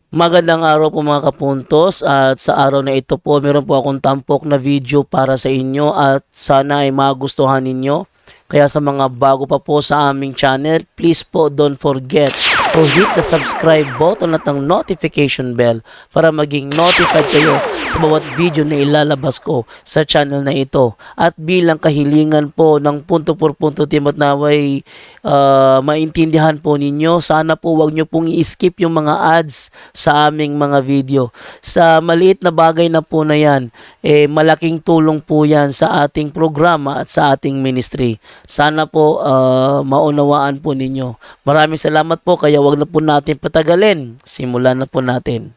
Magandang araw po mga kapuntos, at sa araw na ito po meron po akong tampok na video para sa inyo at sana ay magustuhan ninyo. Kaya sa mga bago pa po sa aming channel, please po don't forget to hit the subscribe button at ang notification bell para maging notified kayo sa bawat video na ilalabas ko sa channel na ito. At bilang kahilingan po ng punto por punto team at naway maintindihan po ninyo, sana po wag nyo pong i-skip yung mga ads sa aming mga video. Sa maliit na bagay na po na yan, malaking tulong po yan sa ating programa at sa ating ministry. Sana po maunawaan po ninyo. Maraming salamat po, kaya wag na po natin patagalin. Simulan na po natin.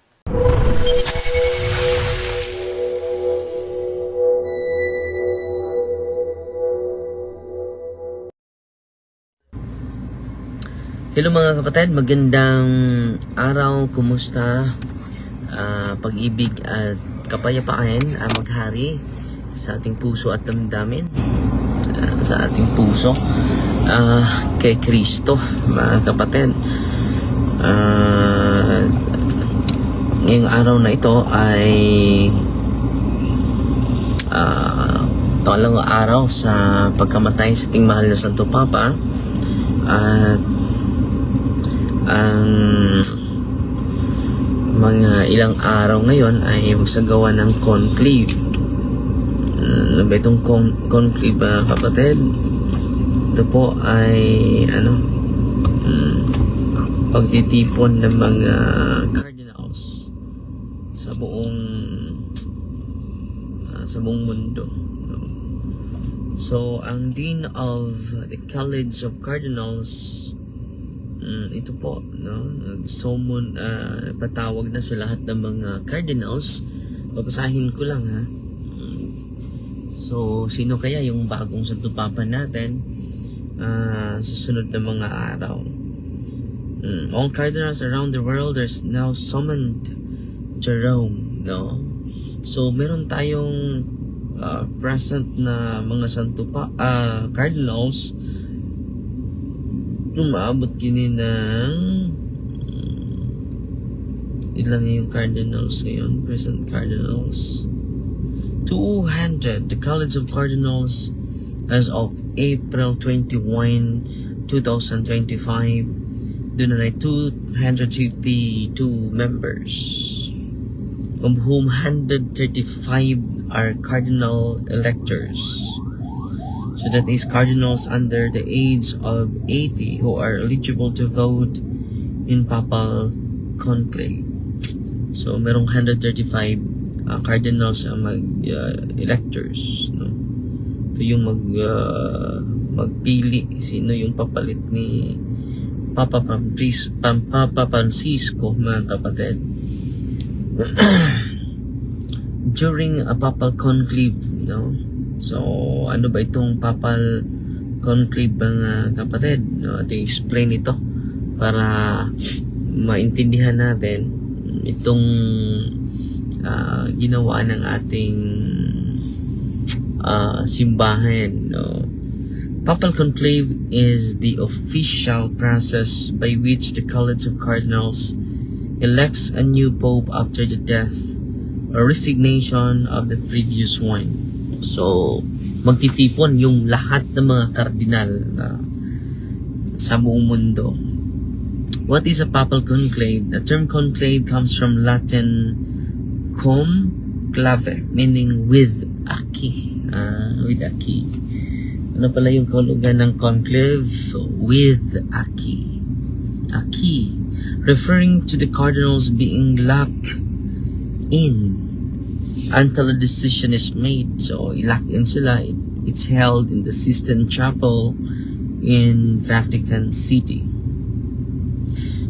Hello mga kapatid, magandang araw, kumusta? Pag-ibig at kapayapaan ang maghari sa ating puso at damdamin, sa ating puso kay Kristo, mga kapatid. Ngayong araw na ito ay pangalawang araw sa pagkamatay sa ating mahal na Santo Papa, at ang mga ilang araw ngayon ay magsagawa ng conclave. Ano ba itong conclave, kapatid? Ito po ay pagtitipon ng mga cardinals sa buong mundo. So ang Dean of the College of Cardinals, ito po, summon, patawag na sa lahat ng mga cardinals. Babasahin ko lang, ha. So sino kaya yung bagong Santo Papa natin sa sunod na mga araw? All cardinals around the world are now summoned to Rome, no? So meron tayong present na mga Santo cardinals. Umaabot kini ng ilan yung cardinals ngayon, present cardinals, 200. The College of Cardinals as of April 21, 2025, doon na 252 members, of whom 135 are cardinal electors. So that is cardinals under the age of 80 who are eligible to vote in papal conclave. So merong 135 cardinals ang electors, no? Ito yung magpili sino yung papalit ni Papa Francisco, mga kapatid. During a papal conclave, no? So, ano ba itong papal conclave, mga kapatid? No, ating explain ito para maintindihan natin itong ginawa ng ating simbahan, no? Papal conclave is the official process by which the College of Cardinals elects a new pope after the death or resignation of the previous one. So, magtitipon yung lahat ng mga kardinal sa buong mundo. What is a papal conclave? The term conclave comes from Latin conclave, meaning with a key. With a key. Ano pala yung kahulugan ng conclave? With a key. A key, referring to the cardinals being locked in until a decision is made. So, ilock in sila. It's held in the Sistine Chapel in Vatican City.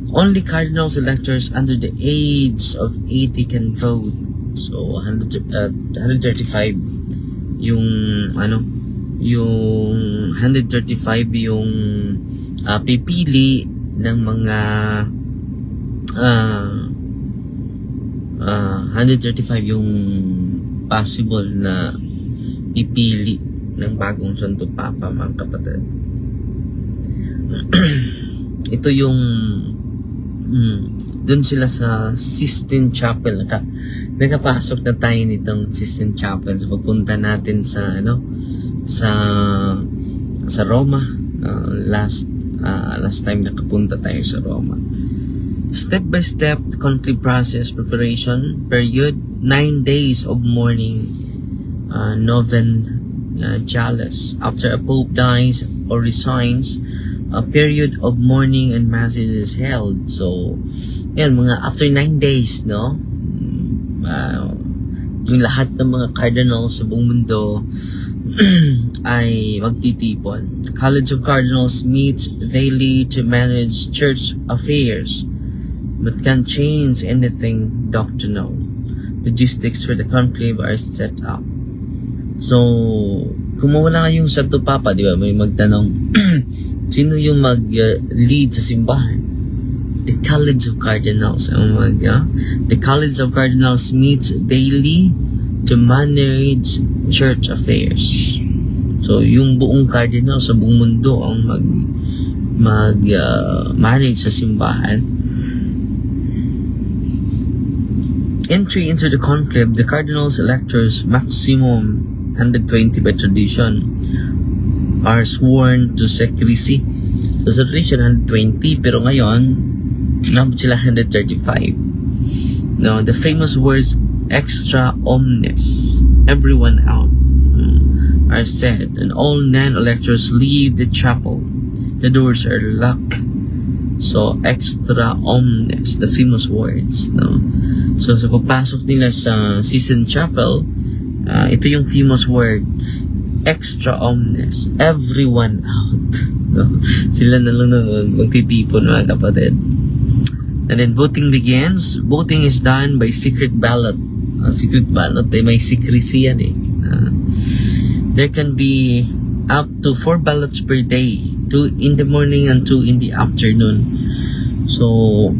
Only cardinals electors under the age of 80 can vote. So, 135 yung yung 135 yung pipili ng mga 135 yung possible na ipili ng bagong Santo Papa, mga kapatid. Ito yung Doon sila sa Sistine Chapel. Nakapasok na tayo nitong Sistine Chapel. So, pagpunta natin sa sa Roma. Last time nakapunta tayo sa Roma. Step by step, conclave process, preparation, period, 9 days of mourning, Novenalis. After a pope dies or resigns, a period of mourning and masses is held. So, yan, after 9 days, no? Yung lahat ng mga cardinals sa buong mundo ay magtitipon. The College of Cardinals meets daily to manage church affairs, but can't change anything doctrinal. Logistics for the conclave are set up. So, kung mawala kayong Santo Papa, di ba, may magtanong, sino yung mag-lead sa simbahan? The College of Cardinals. The College of Cardinals meets daily to manage church affairs. So, yung buong cardinal sa buong mundo ang manage sa simbahan. Entry into the conclave, the cardinals electors, maximum 120 by tradition, are sworn to secrecy. So, sa tradition, 120, pero ngayon, nabot sila 135. Now, the famous words, extra omnes, everyone out, are said, and all non-electors leave the chapel. The doors are locked. So, extra omnes, the famous words, no? So, sa pagpasok nila sa Sistine Chapel, ito yung famous word, extra omnes, everyone out. No? Sila na lang magtitipon, mga kapatid. And then voting begins. Voting is done by secret ballot. Secret ballot, may secrecy yan eh. There can be up to 4 ballots per day, 2 in the morning and 2 in the afternoon. So,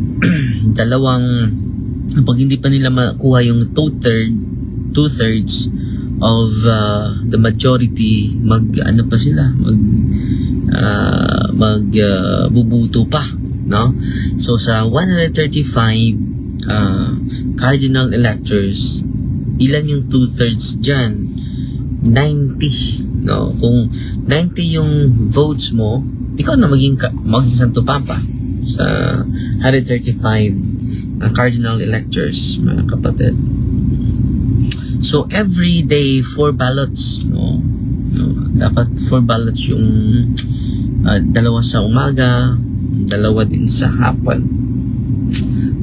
pag hindi pa nila makuha yung two-thirds of the majority, bubuto pa, no? So, sa 135 cardinal electors, ilan yung two-thirds dyan? 90, no? Kung 90 yung votes mo, ikaw na maging Santo Papa sa 135 cardinal electors, mga kapatid. So, every day, 4 ballots, no? Dapat 4 ballots yung 2 sa umaga, 2 din sa hapon.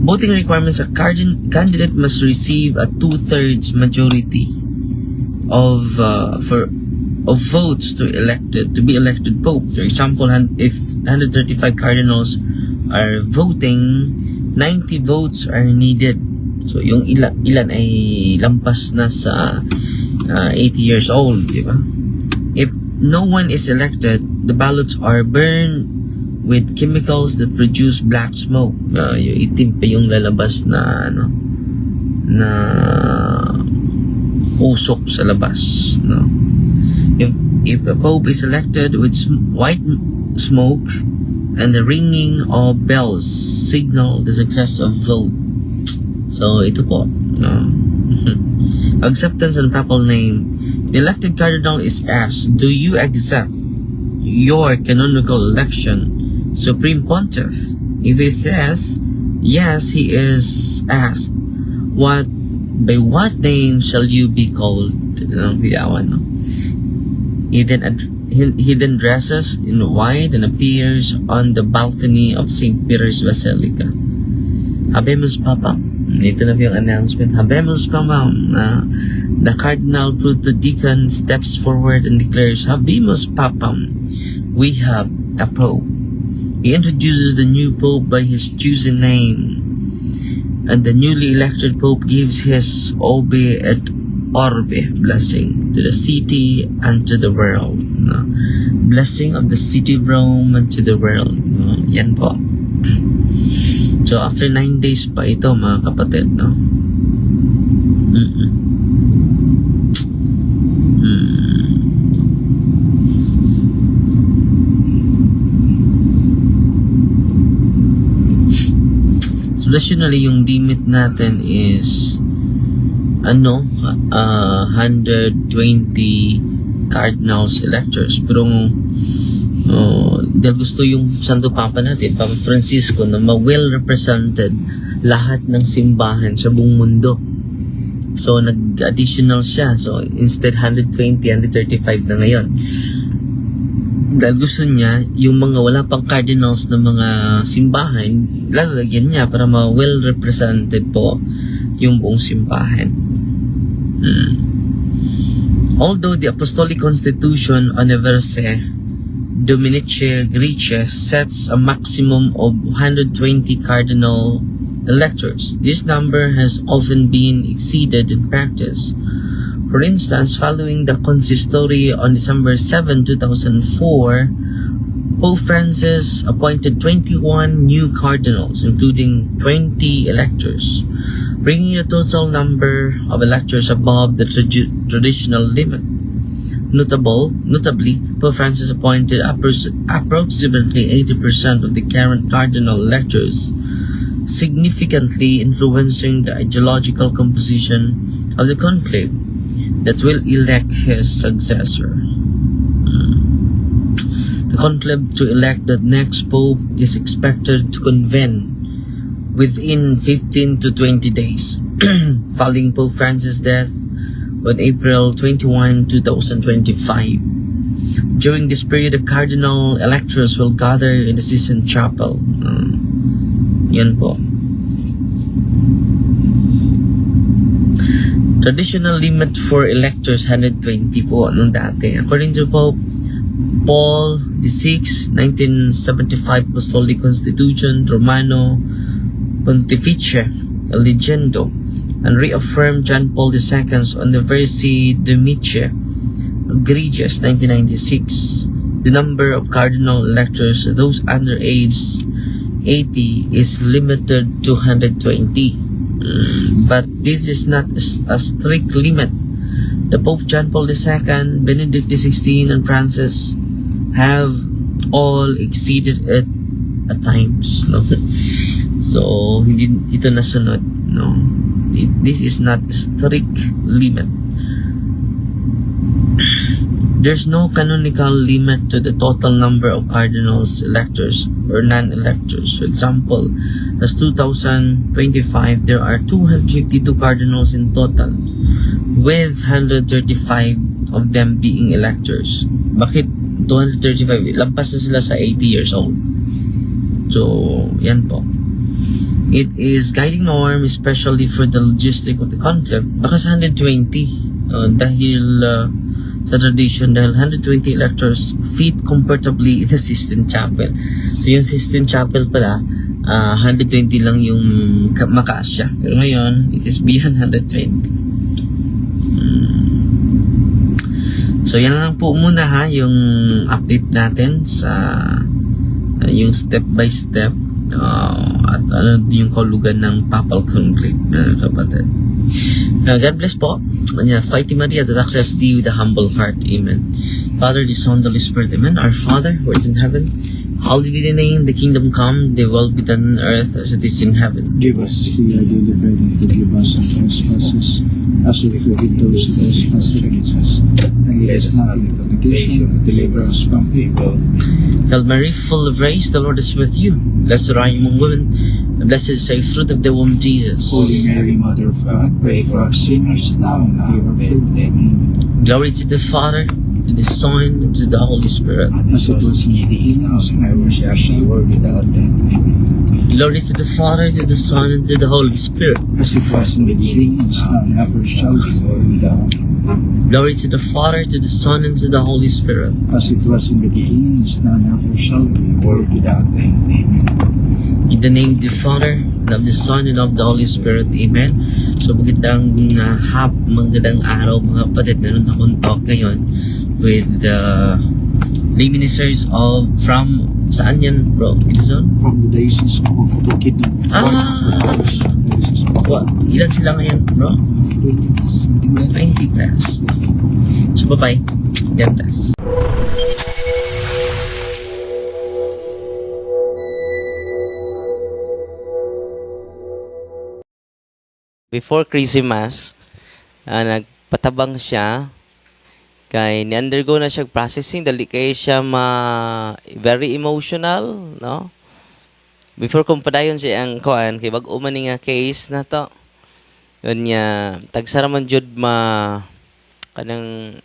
Voting requirements: a candidate must receive a 2/3 majority of votes to be elected pope. For example, if 135 cardinals are voting, 90 votes are needed. So, yung ilan ay lampas na sa 80 years old, di ba? If no one is elected, the ballots are burned with chemicals that produce black smoke. Yung itim pa yung lalabas na usok sa labas, no? If a pope is elected with white smoke and the ringing of bells signal the success of vote. So, ito po, acceptance and papal name. The elected cardinal is asked, do you accept your canonical election, Supreme Pontiff? If he says yes, he is asked, by what name shall you be called? He then dresses in white and appears on the balcony of St. Peter's Basilica. Habemus Papam. Ito na yung announcement. Habemus Papam. The Cardinal Protodeacon steps forward and declares, Habemus Papam. We have a Pope. He introduces the new Pope by his chosen name. And the newly elected Pope gives his Obe et Orbe blessing to the city and to the world. Blessing of the city of Rome and to the world. Yan po. So, after 9 days pa ito, mga kapatid, no? Traditionally, yung limit natin is 120 cardinals electors. Pero dahil gusto yung Santo Papa natin, Papa Francisco, na ma-well represented lahat ng simbahan sa buong mundo. So, nag-additional siya. So, instead 120, 135 na ngayon. Dahil gusto niya, yung mga wala pang cardinals na mga simbahan, lalagyan niya para ma-well represented po yung buong simbahan. Although the Apostolic Constitution on Everse Dominici Grecii sets a maximum of 120 cardinal electors, this number has often been exceeded in practice. For instance, following the consistory on December 7, 2004, Pope Francis appointed 21 new cardinals, including 20 electors, bringing the total number of electors above the traditional limit. Notably, Pope Francis appointed approximately 80% of the current cardinal electors, significantly influencing the ideological composition of the conclave that will elect his successor. The conclave to elect the next pope is expected to convene within 15 to 20 days, following Pope Francis' death on April 21, 2025. During this period, the cardinal electors will gather in the Sistine Chapel. Yan po. Traditional limit for electors 120 po nung dati. According to Pope Paul VI, 1975 Apostolic Constitution Romano Pontifice Legendo, and reaffirmed John Paul II's Universi Dominici Gregis 1996. The number of cardinal electors, those under age 80, is limited to 120. But this is not a strict limit. The Pope John Paul II, Benedict XVI, and Francis have all exceeded it at times. No? So, hindi ito nasunod. No? This is not a strict limit. There's no canonical limit to the total number of cardinals, electors, or non-electors. For example, as 2025, there are 252 cardinals in total, with 135 of them being electors. Bakit 235? Lampas na sila sa 80 years old. So, yan po. It is guiding norm, especially for the logistic of the conclave. Baka sa 120, dahil sa tradition, dahil 120 electors fit comfortably in the Sistine Chapel. So yung Sistine Chapel pala, 120 lang yung makasya. Pero ngayon, it is beyond 120. So yan lang po muna ha, yung update natin sa yung step by step at ano yung kalugan ng Papal Conclave, kapatid. God bless po. Fighting Maria that accepts thee with a humble heart. Amen. Father, the Son, the Holy Spirit. Amen. Our Father, who is in heaven, hallowed be thy name. The kingdom come, thy will be done on earth as it is in heaven. Give us this day our daily bread, and forgive us our trespasses, as we forgive those who trespass against us. And lead us not into temptation, but deliver us from evil. Hail Mary, full of grace, the Lord is with you. Blessed are you among women, and blessed is the fruit of the womb, Jesus. Holy Mary, Mother of God, pray for us sinners now and at the hour of our death. Amen. Glory to the Father, to the Son, and to the Holy Spirit. As it was in the beginning, now and ever shall be, world without end. Amen. Glory to the Father, to the Son, and to the Holy Spirit. As it was in the beginning, is now and ever shall be, world without end. Glory to the Father, to the Son, and to the Holy Spirit. As it was in the beginning, is now and ever shall be, world without end. Amen. In the name of the Father, and of the Son, and of the Holy Spirit. Amen. So magandang magandang araw mga kapatid. Meron akong talk ngayon with the lay ministers of from saan yan bro? Quezon? From the diocese of Bukidnon. Ilan sila ngayon bro? 20 something like that. 20 plus. So bye bye. God bless. before Christmas, nagpatabang siya kay ni-undergo na siya processing dali kay siya very emotional, no? Before kung padayon siya ang kuan kay bag-o man ni nga case na to. Yun niya tagsara man jud kanang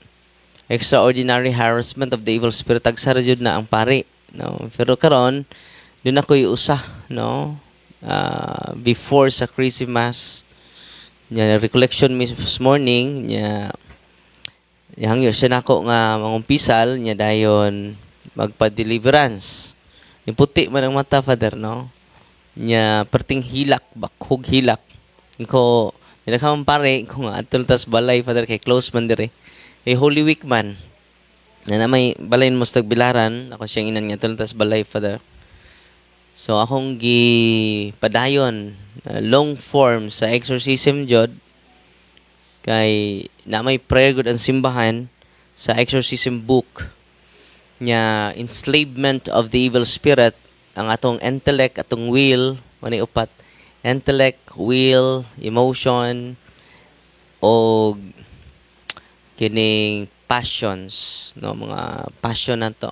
extraordinary harassment of the evil spirit, tagsara jud na ang pari, no? Pero karon doon ako usa, no? Before sa Christmas nya recollection this morning nya hangyo siya nako nga mangumpisal nya dayon magpa-deliverance. Yung puti man ang mata, Father, no? Nya perting hilak, bakhog hilak. Ko nilakam pare ko nga atol tas balay, Father, kay close man dire. Kay Holy Week man. Na may balay mo sa Tagbilaran, ako siyang inan nga atol tas balay, Father. So akong padayon long form sa exorcism jud kay na may prayer good ang simbahan sa exorcism book nya enslavement of the evil spirit, ang atong intellect, atong will, manay upat, intellect, will, emotion, o kining passions, no, mga passion na to.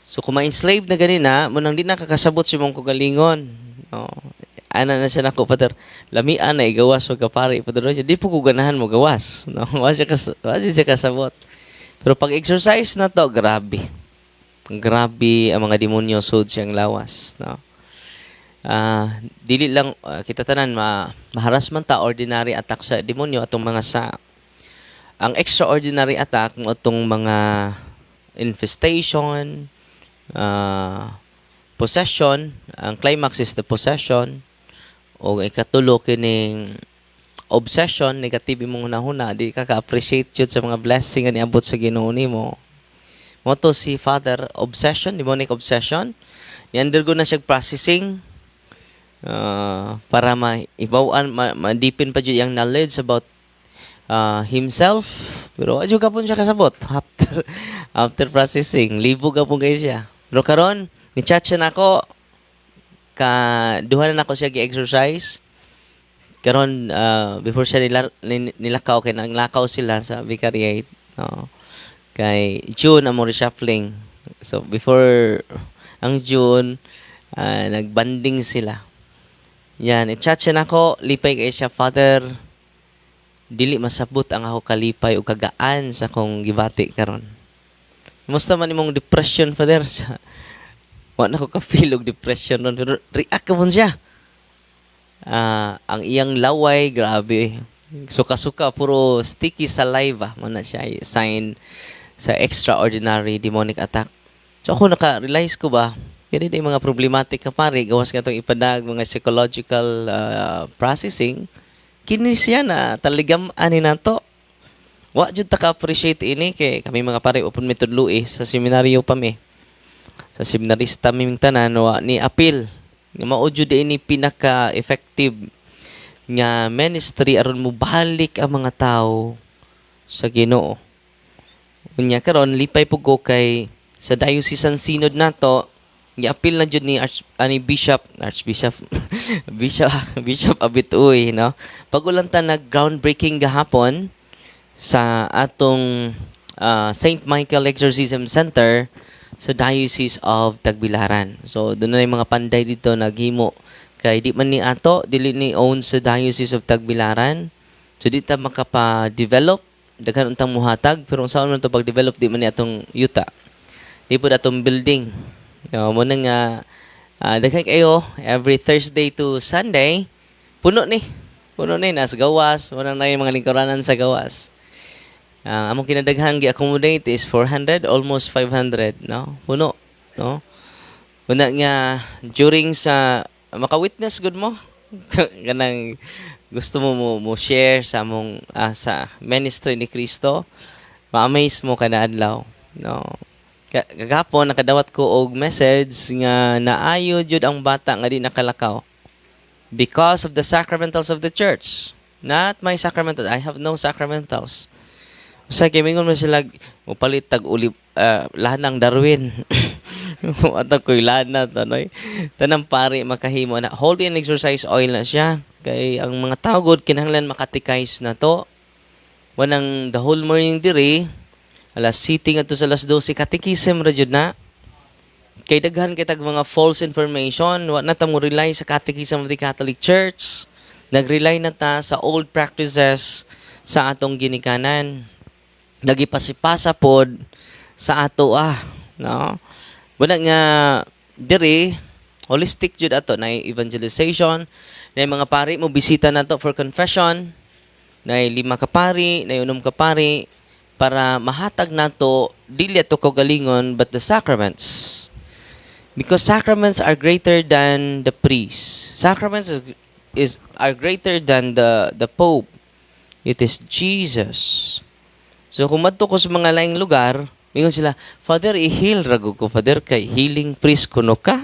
So kung ma-enslave na ganina, munang di nakakasabot si mong kugalingon, no. Ana na siya nako, Father, lamian na igawas wag kapari, Father, di po ko ganahan mo gawas, no. Wala siya kasabot. Pero pag exercise na to, grabe ang mga demonyo sud siyang lawas, no. Dili lang kita tanan maharas man ta ordinary attack sa demonyo atong mga ang extraordinary attack mo atong mga infestation, possession, ang climax is the possession, o ikatulo kining obsession, negative mong hunahuna, di ka ka-appreciate yun sa mga blessing nga niabot sa Ginoo nimo. Mo to si Father, obsession, demonic obsession. Ni-undergo na siya processing para ma-ibawaan, ma-deepen pa dyan yung knowledge about himself. Pero adyo ka po siya kasabot after processing. Libo ka po kayo siya. Pero karon ni-chat siya na ako, duha na ako siya gi-exercise. Karon before siya nilakaw, kay nanglakaw sila sa Vicariate, no? Kay June amo reshuffling. So before ang June, nagbanding sila. Yan, i-chat siya nako, lipay kay siya, Father, dili masabot ang ako kalipay o kagaan sa kong gibati karon. Musta man imong depression, Father? Wa na ko ka-feel og depression ron, pero react ka pun siya. Ang iyang laway, grabe. Suka-suka, puro sticky saliva. Mana siya, sign sa extraordinary demonic attack. So ako naka-realize ko ba, kaya yung mga problematic ka pare, gawas nga itong ipadag, mga psychological processing, kini siya na taligamaan na to. Wa jud ta ka-appreciate ini, kay kami mga pare, upon metodlui, sa seminaryo pa mi. Sa seminarista miming tanan, wa ni apil. Nga maudyo din ini pinaka-effective nga ministry aron mo balik ang mga tao sa Ginoo. Unya karon lipay pug ko kay sa diocesan synod nato, gi-appeal na jud ni Bishop Abituy, no. Pag-ulanta nag groundbreaking gahapon sa atong St. Michael Exorcism Center sa Diocese of Tagbilaran. So doon na yung mga panday dito naghimo kay di man ni ato, dili ni own sa Diocese of Tagbilaran. So di ta makapa-develop, daghan untang muhatag, pero kung saan man to pag-develop, di man ni atong yuta. Di po atong building. So, muna nga, daghan kayo, every Thursday to Sunday, puno ni, nas gawas, muna na yung mga lingkuranan sa gawas. Among kinadaghan gi-accommodate is 400, almost 500, no? Puno, no? Muna nga, during sa maka-witness good mo kanang gusto mo share sa among sa ministry ni Kristo, ma-amaze mo kada adlaw, no. Kagapon nakadawat ko og message nga naayo jud ang bata nga di nakalakaw because of the sacramentals of the church, not my sacramentals. I have no sacramentals. Sa kimingon man sila mo palit tag uli lahan ng Darwin Ato ko'y lana tanoy. Tanang pari makahimo na holy and exercise oil na siya. Kay ang mga tao god kinahanglan makatikais na to. Wanang the whole morning diri alas sitting ato sa alas 12 katikisim ra jud na. Kay daghan kay tag mga false information, wa na ta mo rely sa Catechism of the Catholic Church. Nag-rely na ta sa old practices sa atong ginikanan. Nagipasipasa pod sa ato no? Wala nga diri holistic jud ato na evangelization, na mga pari mo bisita nato for confession, na 5 ka pari, na 6 ka pari para mahatag nato dili ato kaugalingon but the sacraments. Because sacraments are greater than the priest. Sacraments are greater than the Pope. It is Jesus. So kung madto ko sa mga laing lugar, mingon sila, Father, i-heal rago ko. Father, kay healing priest kuno ka.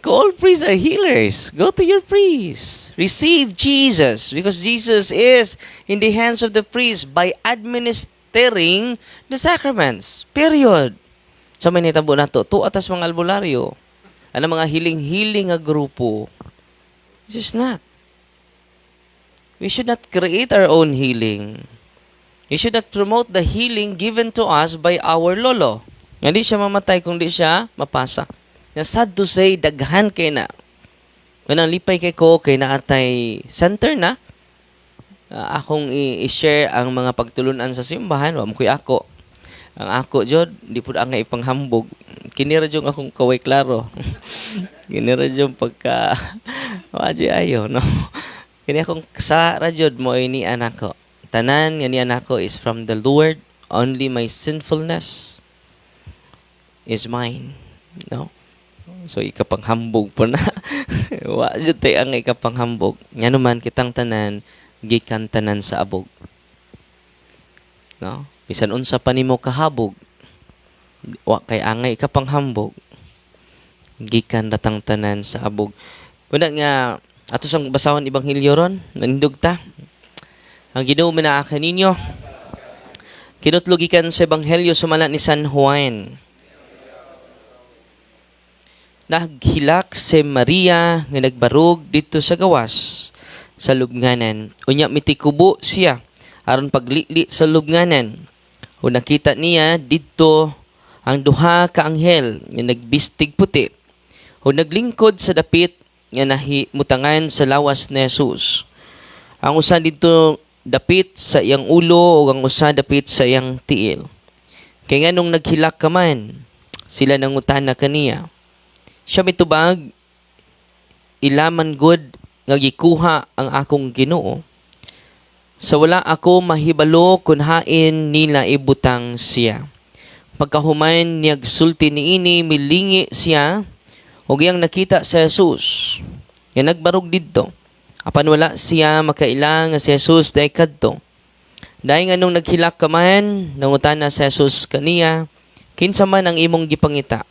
All priests are healers. Go to your priest. Receive Jesus. Because Jesus is in the hands of the priest by administering the sacraments. Period. So may nitabo na to. Atas mga albularyo. Ano mga hiling-hiling nga grupo. It's just not. We should not create our own healing. We should not promote the healing given to us by our lolo. Hindi siya mamatay kung di siya mapasa. Na sad to say, daghan kay na. Kanang lipay kay ko, kay naatay center na. Akong i-share ang mga pagtulunan sa simbahan. Wam ko'y ako. Ang ako, Jod, di po ang ipanghambog. Kinira yung akong kaway klaro. Kinira yung pagka... Wadyo ayo, no? Kini akong sa radyod mo ni anak ko. Tanan nga ni anak ko is from the Lord. Only my sinfulness is mine. No? So, ikapanghambog po na. Wadyo tayo ang ikapanghambog. Nga naman, kitang tanan, gikan tanan sa abog. No? Bisan unsa pa nimo kahabog. Wa kay angay ikapanghambog. Gikan ratang tanan sa abog. Una nga, ato sang basahon Ebanghelyo ron, nanindog ta. Ang Ginoo minaaka ninyo. Kinutlugikan sa Ebanghelyo sumala ni San Juan. Naghilak si Maria nga nagbarog dito sa gawas sa lubnganan. Unya mitikubo siya aron paglili sa lubnganan. O nakita niya dito ang duha ka anghel nga nagbistig puti. O naglingkod sa dapit nga nahimutangan sa lawas ni Jesus. Ang usa dito dapit sa iyang ulo o ang usa dapit sa iyang tiil. Kaya nga nung naghilak ka man, sila nangutana kaniya. Siya mitubag, ilaman good nga gikuha ang akong Ginoo. Sa wala ako mahibalo kung hain nila ibutang siya. Pagkahuman niyag sulti niini milingi siya ug iyang nakita sa Jesus nga nagbarog didto. Apan wala siya makailang nga si Jesus dahil kadto. Dahil nga nung naghilak ka man, nangutana sa Jesus kaniya, kinsa man ang imong gipangita.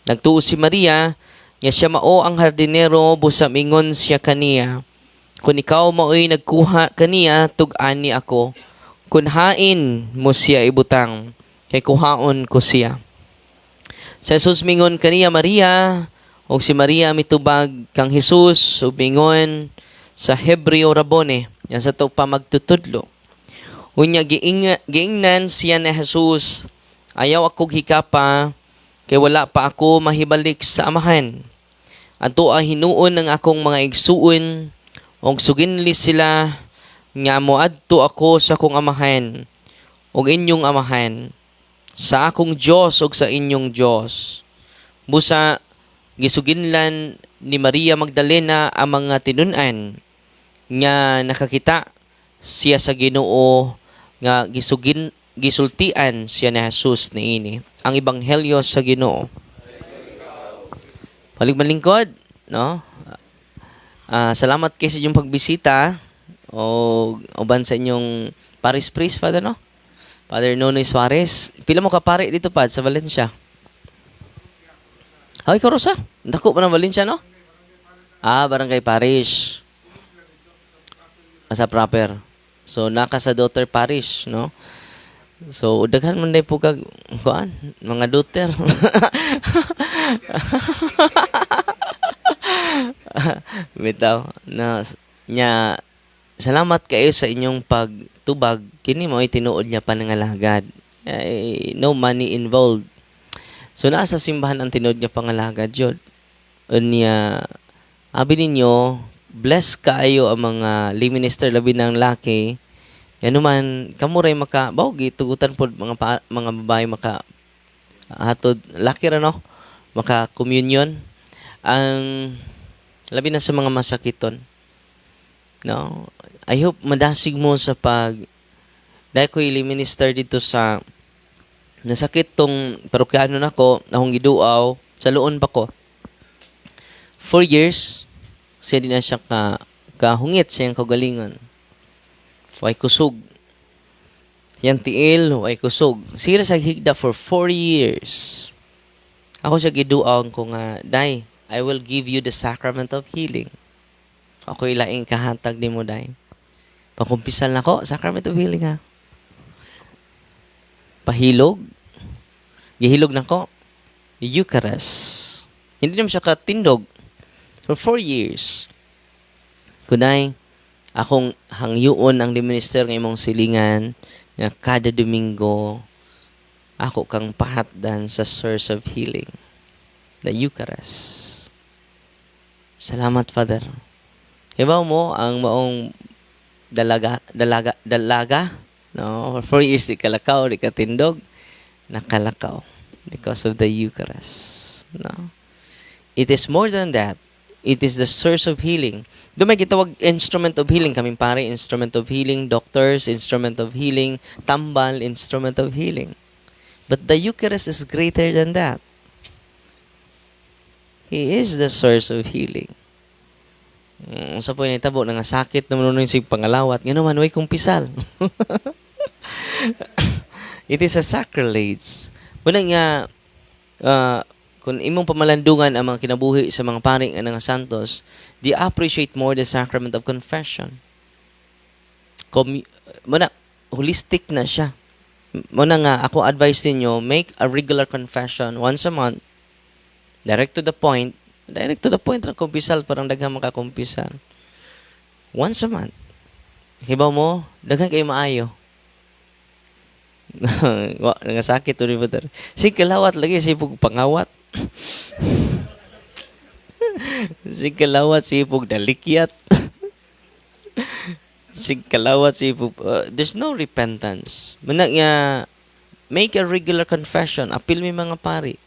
Nagtuo si Maria, nga siya mao ang hardinero, busa mingon siya kaniya. Kung ikaw mao'y nagkuha kaniya, tug-ani ako. Kung hain mo siya ibutang, kay kuhaon ko siya. Sa Jesus mingon kaniya Maria, o si Maria mitubag kang Jesus, o mingon sa Hebreo Rabone, yan sa to pa magtutudlo. Unya giingnan siya na Jesus, ayaw ako hikapa, kay wala pa ako mahibalik sa amahan. Ato hinuon ng akong mga igsuon, og suginli sila, nga moadto ako sa akong amahan, og inyong amahan, sa akong Dios og sa inyong Dios. Busa, gisuginlan ni Maria Magdalena ang mga tinun-an, nga nakakita siya sa Ginoo, nga gisultian siya ni Jesus niini. Ang ebanghelyo sa Ginoo. Paligmalingkod, no? Salamat kayo sa inyong pagbisita o uban sa inyong Paris Priest, Father, no? Father Nonoy Suarez. Pila mo ka pare dito, Pad, sa Valencia? Ay, Karosa. Dako pa ng Valencia, no? Barangay Parish. Sa proper. So, naka sa daughter parish, no? So daghan man day po kag kuan mga Duterte. Bitaw na nya salamat kayo sa inyong pagtubag kini mao tinuod niya panangalagad. No money involved. So naa sa simbahan ang tinuod niya pangalagad jud. Unya abi ninyo bless kaayo ang mga lay minister labi ng laki. Yan man kamo ray maka bawgi tugutan pod mga babae maka hatod laki ra no maka communion ang labi na sa mga masakiton. No, I hope madasig mo sa dahil ko ili minister dito sa nasakit tong parokyano nako akong giduaw sa luon pa ko 4 years siya din na siya kahungit siyang kagalingan way kusog yan tiil way kusog sila sa higda for 4 years ako siya giduaw ko nga day I will give you the sacrament of healing. Ako ilaing kahantag ni mo, day. Pagkumpisal na ko, sacrament of healing, ha? Pahilog. Gihilog na ko. Eucharist. Hindi naman siya katindog. For 4 years. Kunay, akong hangyuon ang minister ng imong silingan na kada Domingo, ako kang pahatdan sa source of healing. The Eucharist. Salamat, Father. Ibaw mo ang maong dalaga, no? For 4 years, di kalakaw, di katindog, nakalakaw because of the Eucharist. No? It is more than that. It is the source of healing. Doon may gitawag instrument of healing. Kaming pare, instrument of healing. Doctors, instrument of healing. Tambal, instrument of healing. But the Eucharist is greater than that. He is the source of healing. Sa po yung itabo, nangasakit naman nun yung pangalawat. Nga naman, way kumpisal. It is a sacrilege. Muna nga, kung imong pamalandungan ang mga kinabuhi sa mga paring ng santos, they appreciate more the sacrament of confession. Muna, holistic na siya. Muna nga, ako advise ninyo, make a regular confession once a month. Direct to the point ng kumpisal, parang daghang makakumpisal. Once a month. Hibaw mo, daghang kayo maayo. Nangasakit to ni Buddha. Si kalawat lagi, si pug pangawat. Si kalawat, si pug dalikyat. Si kalawat, si pug... there's no repentance. Muna nga, make a regular confession. Apil mi mga pari.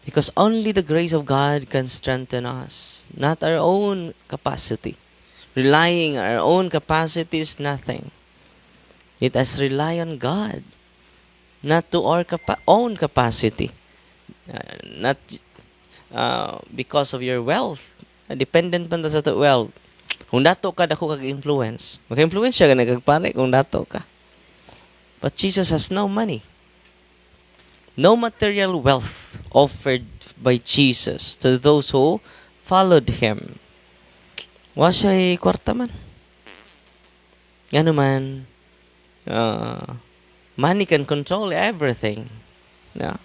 Because only the grace of God can strengthen us, not our own capacity. Relying on our own capacity is nothing. It has rely on God, not to our own capacity. Not because of your wealth. Dependent pa sa wealth. Kung dato ka, dako kag-influence. Maka-influence siya ka nagkagpare kung dato ka. But Jesus has no money. No material wealth offered by Jesus to those who followed Him. Wa siya'y kwarta man. Ano man, money can control everything. No?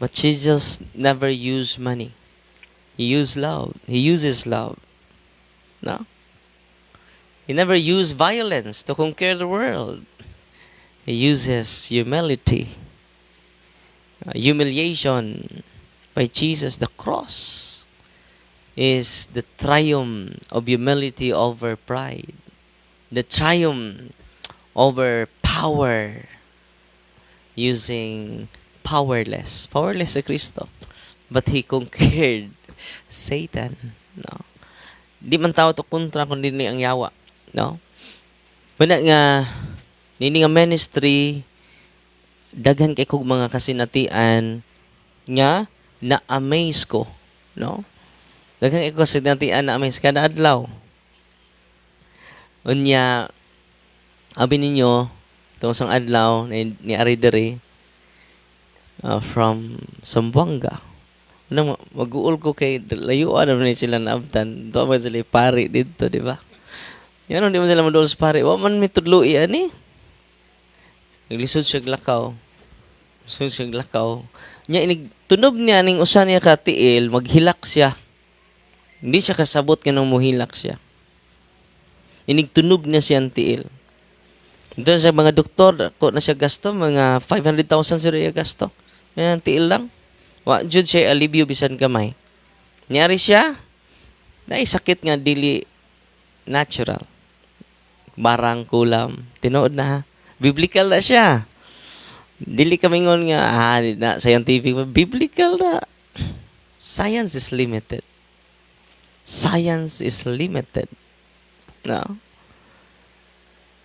But Jesus never used money. He used love. He uses love. No? He never used violence to conquer the world. He uses humility. Humiliation by Jesus. The cross is the triumph of humility over pride. The triumph over power using powerless si Kristo. But He conquered Satan. No? Di man tao to kontra kundi ni ang yawa. No? Muna nga nini nga ministry daghan kay kog mga kasinatian nga na-amaze ko, no? Daghan kay kog kasinatian na-amaze kada adlaw. Unya abi ninyo tong sang adlaw ni Aridere from Zamboanga. Nang mag-uol ko kay layuan na sila naabtan. Do man sila pari dito, di ba? Yan di man sila madol sa pari. Wa man mitudloi ani. Naglisod siya lakaw. Lisod siya lakaw. Nya inig tunob niya ning usa niya ka tiil, maghilak siya. Hindi siya kasabot kanang muhilak siya. Inig tunob niya siyang tiil. Ito sa mga doktor, ako na siya gasto, mga 500,000 siya gasto. Yan, tiil lang. Wa jud siya alibyo bisan kamay. Nyari siya, dahil sakit nga dili natural. Barang kulam. Tinood na ha. Biblical na siya. Dili kami ngon nga, na scientific, biblical na. Science is limited. Science is limited. No?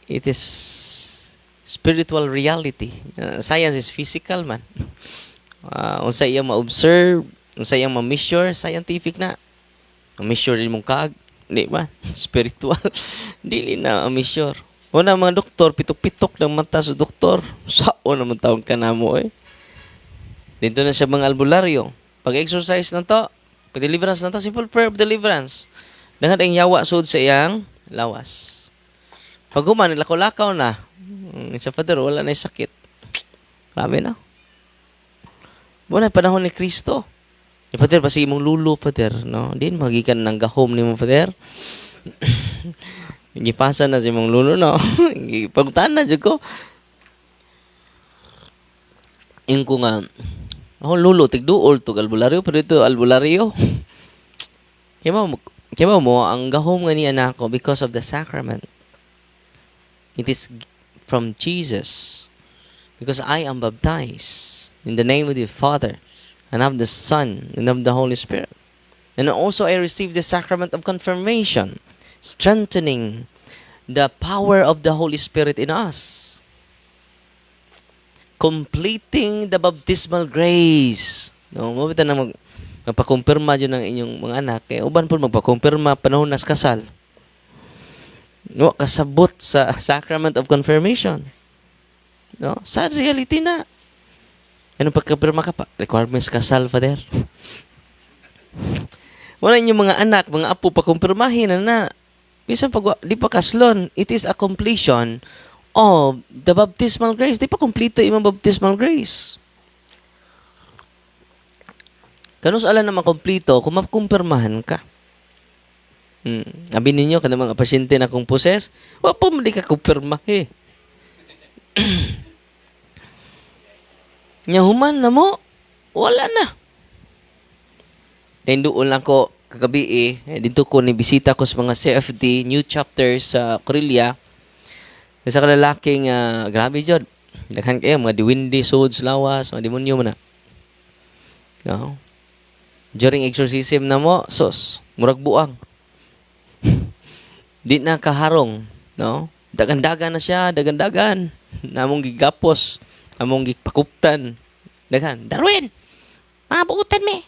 It is spiritual reality. Science is physical man. Unsa iyang ma-observe, unsa iyang ma-measure, scientific na. Ma-measure din mong kag, di ba? Spiritual. Dili na ma-measure. Una mga doktor, pitok-pitok ng mata sa doktor. Sao naman taong ka na mo eh. Dito na siya mga albularyo. Pag-exercise na to, pag-deliverance na to, simple prayer of deliverance. Dengan ang yawa sud sa iyang lawas. Pag human, lakaw-lakaw na. Sa Father, wala na yung sakit. Grabe na. Muna panahon ni Kristo. Father, pasig mong lulo, Father. No? Din, magikan ng gahom ni mo, Father. Gipasa na si mong lulo, no? Pagtaan na, dyan ko. Yung ko nga, ako lulo, tigduol, tug albularyo, pero ito, albularyo. Kaya mo, ang gahom nga ni anak ko because of the sacrament. It is from Jesus. Because I am baptized in the name of the Father, and of the Son, and of the Holy Spirit. And also I received the sacrament of confirmation, strengthening the power of the Holy Spirit in us. Completing the baptismal grace. No, mabita na magpakumpirma dyan ng inyong mga anak. Kaya uban po magpakumpirma panahon nas kasal. No, kasabot sa sacrament of confirmation. No, sa reality na. Ano pagkapirma ka pa? Requirements kasal, Father. Wala inyong mga anak, mga apo pa kumpirmahin na. Bisan pag di pa kaslon, it is a completion of the baptismal grace. Di pa kompleto yung baptismal grace. Kanus ala na makompleto kung makumpirmahan ka. Sabi ninyo, kanang mga pasyente na kung poses, wala po mali ka kumpirma eh. Nyahuman na mo, wala na. Then doon lang ko kagabi dito ko nibisita ko sa mga CFD, new chapters sa Corelia. Sa kalalaking, grabe dyan. Daghan kayo, mga diwindi, sods, lawas, mga demonyo mo na. No? During exorcism na mo, sos, murag buang. Di na kaharong, no? Dagan-dagan na siya, dagan-dagan. Namong gigapos, among gipakuptan. Dagan, Darwin, mga buutan me.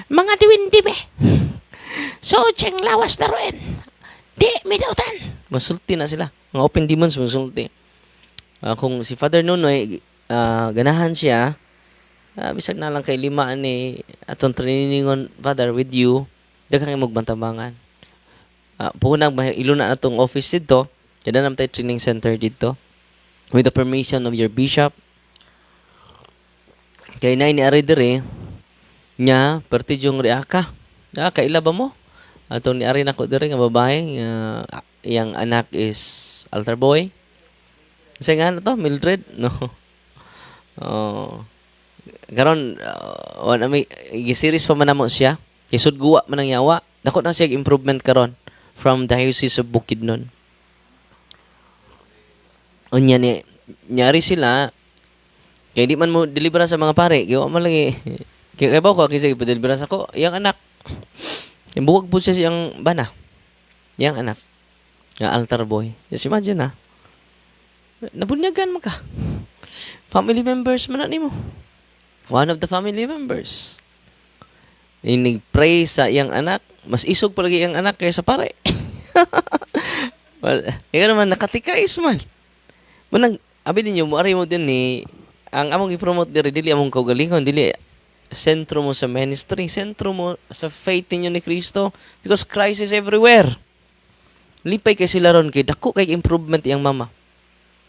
Mga diwindi me. So, tiyang lawas, Darwin. Di, may dautan. Masulti na sila. Mga open demons, masulti. Kung si Father Nunoy, ganahan siya, bisag na lang kay lima ni atong trainingon, Father, with you, daghang imong bantabangan. Punang iluna na itong office dito, kada naman tayo training center dito, with the permission of your bishop. Kaya na ini-ari dire, nya, perti yung reaka. Kaila ba mo? Atong ni-ari na ko dire, nga babae, yang anak is altar boy. Kasi nga na to, Mildred? No. Karon, i-series pa man namo siya. Isod guwa man ang yawa. Dako na siya improvement karon from Diocese of Bukidnon. Unya ni nyari sila kaya di man mo delibera sa mga pare. Kaya man lagi. Kaya ba ko kasi ipadelibera sa ko, yang anak. Yung buwag po siya siyang bana. Yang anak. Nga altar boy. Just imagine na. Nabunyagan mo ka. Family members man na nimo. One of the family members. Inig-pray sa iyang anak. Mas isog palagi iyang anak kaysa pare. Ikaw naman, nakatikais man. Manang, abi ninyo, muari mo din ni, ang among i-promote dili among kaugalingon, dili sentro mo sa ministry, sentro mo sa faith ninyo ni Kristo. Because Christ is everywhere. Lipay kay sila ron, kay dako kay improvement iyang mama.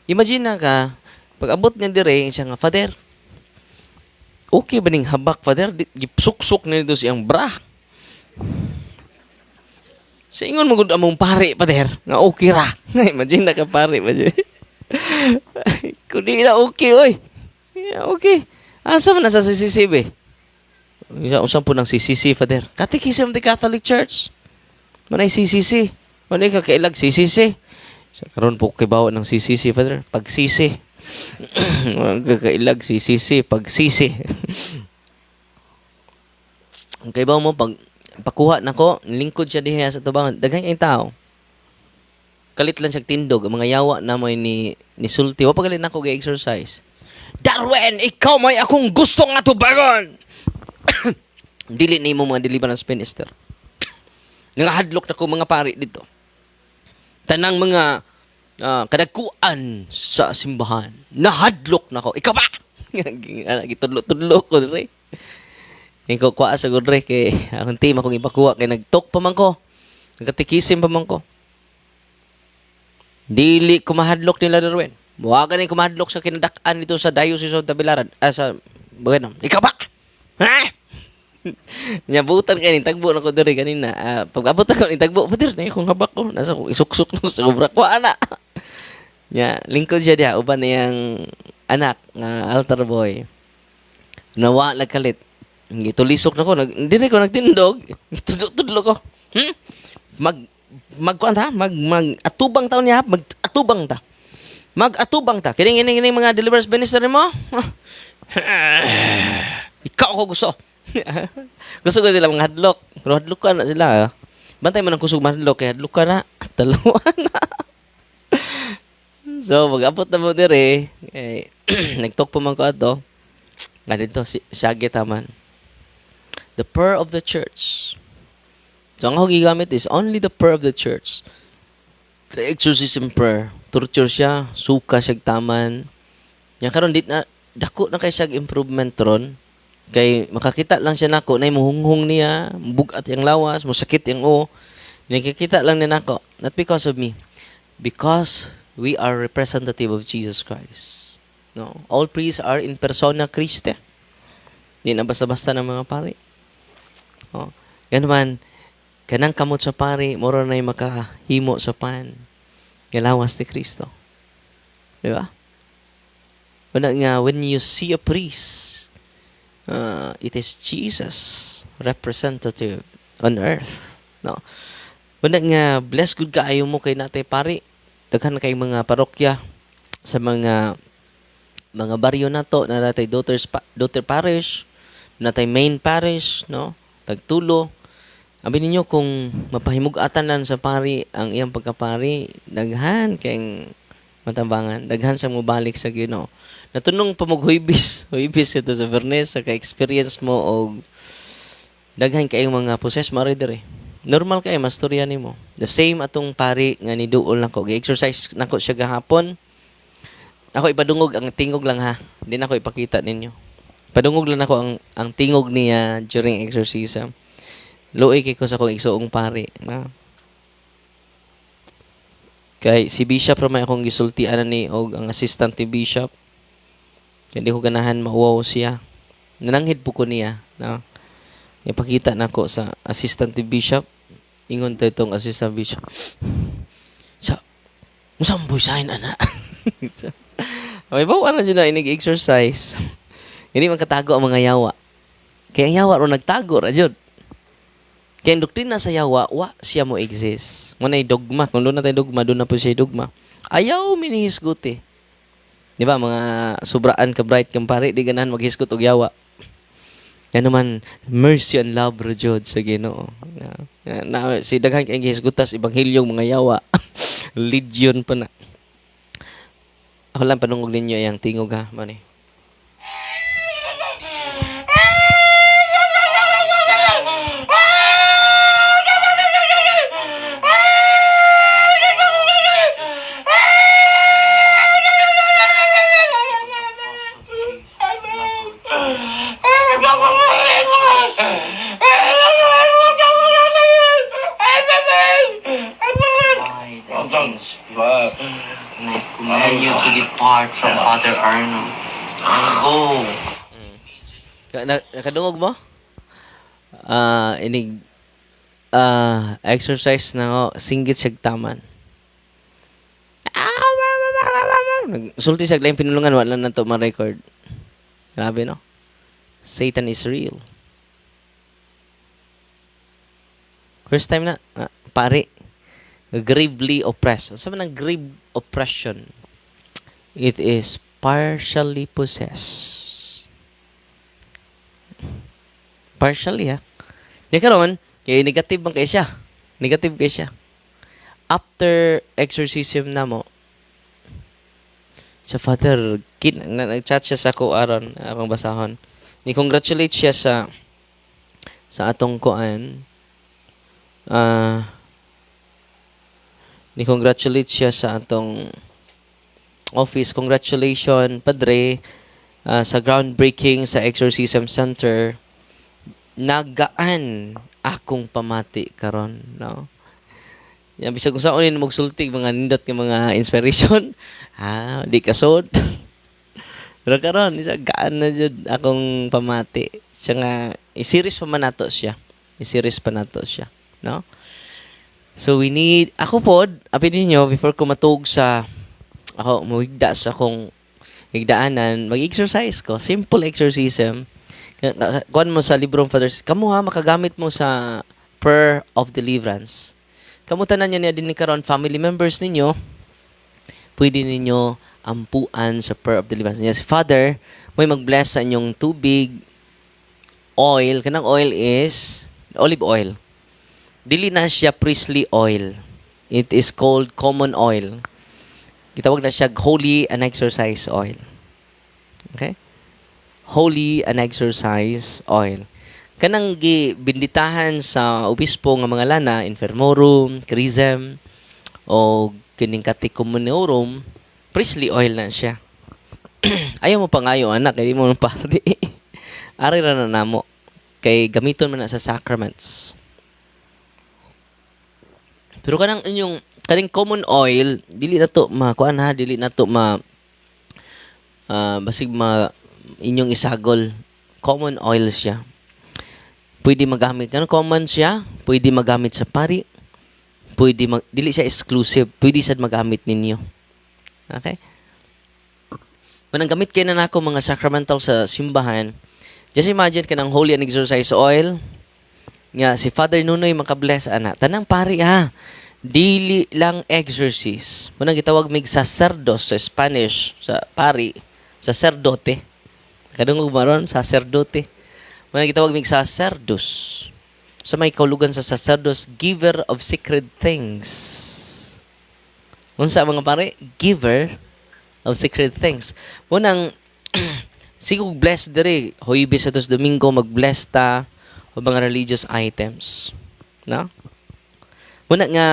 Imagine na ka, pag abot niya dire, siya nga, Father, okay ba ning habak, Father? Suksok na nito siyang bra. Sa ingon mo gud among pare, Father, nga okay ra. Imagine na ka pare, imagine. Kundi na okay, oy. Okay. Asa man na sa CCCB? Usang po ng CCC, Father. Catechism of the Catholic Church. Manay CCC. Manay kakailag CCC. Sa karon po kay bawa ng CCC, Father. Pagsisi. Kakailag CCC. Pagsisi. Kay bawa mo, pag pakuha na ko, lingkod siya diha sa tubangan. Daghan kayong tao. Kalit lang siya tindog. Ang mga yawa na may ni sulti. Wa pagalit na ko ga-exercise. Darwin, ikaw may akong gusto nga tubangon! Dili ni mo mga deliverance minister. Nangahadlok na ko mga pari dito. Tanang mga kadagkuan sa simbahan. Nahadlok na ko. Ikaw ba? Gitudlo-tudlo ko rin. Ikaw kuha sa gudre kay akong team akong ipakuha kay nagtok pa man ko. Nagkatikisim pa man ko. Dili ko mahadlok nila Darwin. Buwagan ni kumahadlok sa kinadak-an dito sa Diocese of Tabilaran. Sa Bukidnon. Ikaw ba? Ha? Nyabutan kayo ni tagbo na ko diri kanina. Pag abot ako ni tagbo, padir na akong habak ko. Nasa ko isuksok no sa obra ko ana. Nya, lingkod siya dia uban niyang anak nga altar boy. Nawa nagkalit. Gitulisok na ko, dire ko nagtindog. Tudlo ko. Mag-atubang taon niya, mag-atubang ta. Mag-atubang ta. Kining mga deliverance minister mo? Ikaw ako gusto. Gusto ko sila mga hadlok. Pero hadlok ka na sila. Bantay mo ng kusog mahadlok, kaya hadlok ka na. Dalawa na. So, mag-abot na mo dire. Nagtalk pa man ko ato. Nga dito, siyagi taman. The prayer of the church. So, ang ako gigamit is only the prayer of the church. The exorcism prayer. Torture siya, suka siya taman. Yan karon dit na dako na kay siya improvement ron. Kay makakita lang siya nako na muhunghong niya, bugat yang lawas, musakit yang nakikita lang niya nako. Not because of me. Because we are representative of Jesus Christ. No, all priests are in persona Christi. Di na basta-basta ng mga pari. Oh, yan man, kanang kamot sa pari, moro na yung makahimo sa pan. Galawas ni Kristo. Di ba? Wala nga, when you see a priest, it is Jesus, representative on earth. No? Wala nga, bless good kaayo mo kay natay pari. Daghan kay mga parokya sa mga baryo na to, na natay daughter parish, natay main parish, no? Tagtulo. Abi ninyo kung mapahimug-atan lang sa pari ang iyang pagkapari, daghan kayong matambangan, daghan sa mobalik sa Ginoo. Natunong pamughuybis, huybis ito sa Bernes, sa ka-experience mo o daghan kayong mga poses mari dire. Normal kay mastorya nimo. The same atong pari nga ni duol nako, gi-exercise nako siya gahapon. Ako ipadungog ang tingog lang ha. Hindi nako ipakita ninyo. Padungog lang ako ang tingog niya during exorcism. Luoy kay ko sa kong igsoong pari na kay si Bishop ramay akong gisultian ni og ang assistant ni Bishop. Hindi ko ganahan mauwaw siya. Nananghid po ko niya na ipakita nako sa assistant ni Bishop. Ingon tayo itong assistant Bishop. Sa musamboy sa akin, ana. May bawa na dyan na inig-exercise. Hindi man katago ang mga yawa. Kaya ang yawa ro nagtago ra jud. Kaya ang doktrina sa yawa, siya mo exist. Manay dogma. Kung doon na tayo dogma, doon na po siya dogma. Ayaw minihisgot eh. Di ba, mga sobraan ka bright kang pare, di ganahan maghisgot og yawa. Yan naman, mercy and love ro jud sa Ginoo. Si daghan kay hisgutas ebanghilyong mga yawa. Legion pa na. Ako lang panungog ninyo yung tingog ha, man eh. change. And I command you to depart from Father Arnold. And go. Nakadungog mo? Inig exercise na ako, singgit siya taman. Sulti siya lang pinulungan, wala na to ma-record. Grabe, no? Satan is real. First time na, pare, gravely oppressed. Sabi ng grave oppression, it is partially possessed. Partially, ha? Di karon, kaya negative bang kaya siya? Negative kaya siya. After exorcism na mo, sa Father, nag-chat siya sa ko aron, akong basahon. Ni-congratulate siya sa atong kuan. Ni-congratulate siya sa atong office. Congratulations, Padre, sa groundbreaking sa Exorcism Center. Nagaan akong pamati karon, no? Yan, bisag kung saan unin magsultig mga nindot ng mga inspiration. Di kasod. Pero karon, isa gaan na jud akong pamati. Siya nga, i-series pa man nato siya. I-series pa nato siya. No? So, we need, ako pod, apin ninyo, before ko matug sa, ako, mawigda sa akong higdaanan, mag-exercise ko. Simple exorcism. Kuhan mo sa librong Fathers, kamu ha, makagamit mo sa prayer of deliverance. Kamutanan niya din ni karon family members ninyo, pwede ninyo ampuan sa prayer of deliverance. Si Father, may mag-bless sa inyong tubig, oil. Kanang oil is olive oil. Dili na siya priestly oil. It is called common oil. Gitawag na siya holy and exercise oil. Okay? Holy and exercise oil. Kanang gibinditahan sa obispo nga mga lana, Infermorum, Chrism, o kining Catechumenorum, priestly oil na siya. Ayaw mo pa ngayon, anak, hindi mo nang pari. Ari na namo. Kay gamiton man na sa sacraments. Pero kanang inyong, kaning common oil, dili na to makuan ha, dili na to basig inyong isagol. Common oil siya. Pwede magamit. Ano common siya? Pwede magamit sa pari. Dili siya exclusive. Pwede siya magamit ninyo. Okay? Manang gamit kayo na ako mga sacramental sa simbahan. Just imagine ka ng holy and exercise oil. Nga, si Father Nunoy makabless, ana. Tanang pari ha. Dili lang exorcise. Manang gitawag mig sacerdos sa Spanish, sa pari. Sacerdote. Kadung maron, sacerdote. Manang gitawag mig sacerdos. Sa may kaulugan sa sacerdos, giver of secret things. Unsa mga pare? Giver of secret things. Munang sigug bless diri, Huwebes sa Domingo mag-bless ta o mga religious items. No? Muna nga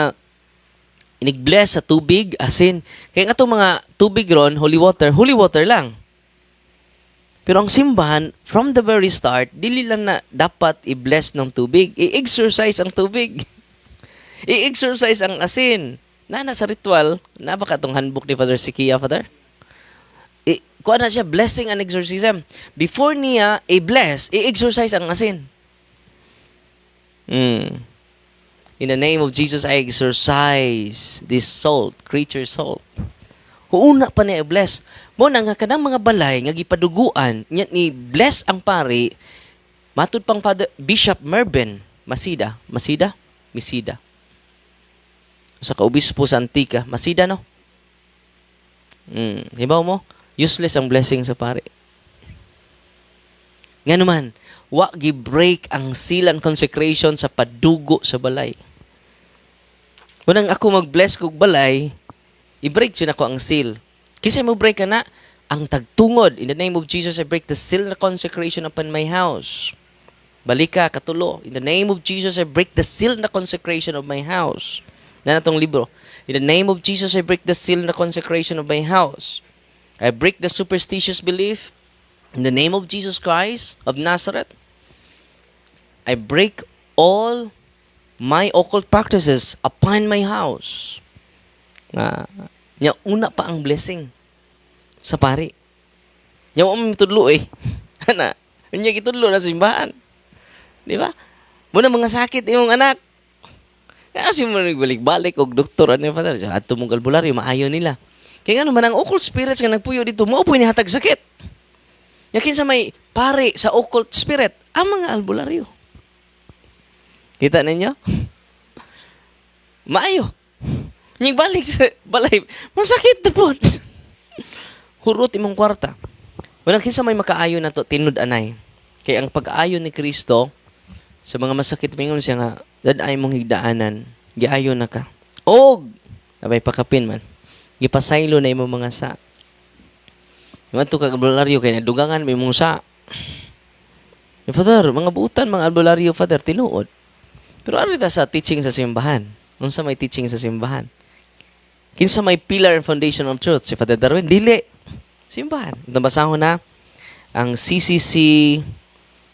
inig-bless sa tubig, asin. Kaya nga itong mga tubig ron, holy water lang. Pero ang simbahan, from the very start, dili lang na dapat i-bless ng tubig. I-exercise ang tubig. I-exercise ang asin. Na sa ritual, na ba ka itong handbook ni Father Sikia, Father? Kuha na siya, blessing and exorcism. Before niya i-bless, i-exercise ang asin. In the name of Jesus, I exorcise this salt, creature salt. Una pa niya i-bless. Muna nga kanang mga balay nga gipaduguan, ni bless ang pari, matud pang Father Bishop Merben Masida. Sa kaobispo sa Antica, Masida, no? Hibaw mo, useless ang blessing sa pari. Nga naman, wa gi-break ang seal and consecration sa padugo sa balay. Munang ako mag-bless kog balay, i-break siya na ko ang seal. Kasi mo break ka na, ang tagtungod, in the name of Jesus, I break the seal and consecration upon my house. Balika, katulo. In the name of Jesus, I break the seal and consecration of my house. Na natong libro. In the name of Jesus, I break the seal and consecration of my house. I break the superstitious belief. In the name of Jesus Christ of Nazareth, I break all my occult practices upon my house. Nya una pa ang blessing sa pari. Nya mo mitudlo eh. Ana, nya gitudlo na sa simbahan. Di ba? Muna mga sakit imong anak. Kasi mo nagbalik-balik og doktor ano father. Adto mong albularyo maayo nila. Kaya nga naman ang occult spirits nga nagpuyo dito, mao po'y nihatag sakit. Yakin sa may pare sa occult spirit, ang mga albularyo. Kita ninyo? Maayo. Nyig balik sa balay, masakit na po. Hurot imong kwarta. Walang kinsa may makaayo na to, tinud anay. Kaya ang pag-aayo ni Kristo, sa mga masakit, mingon siya nga, daday mong higdaanan, giayo na ka. Og, nabay pakapin man. Gipasaylo na imong mga sa. Yung ato kag albularyo kay nadugangan may mong sa. Father, mga buutan, mga albularyo, Father, tinuod. Pero ano sa teaching sa simbahan? Unsa may teaching sa simbahan? Kinsa may pillar and foundation of truth? Si Father Darwin, dili. Simbahan. Ito basahon na ang CCC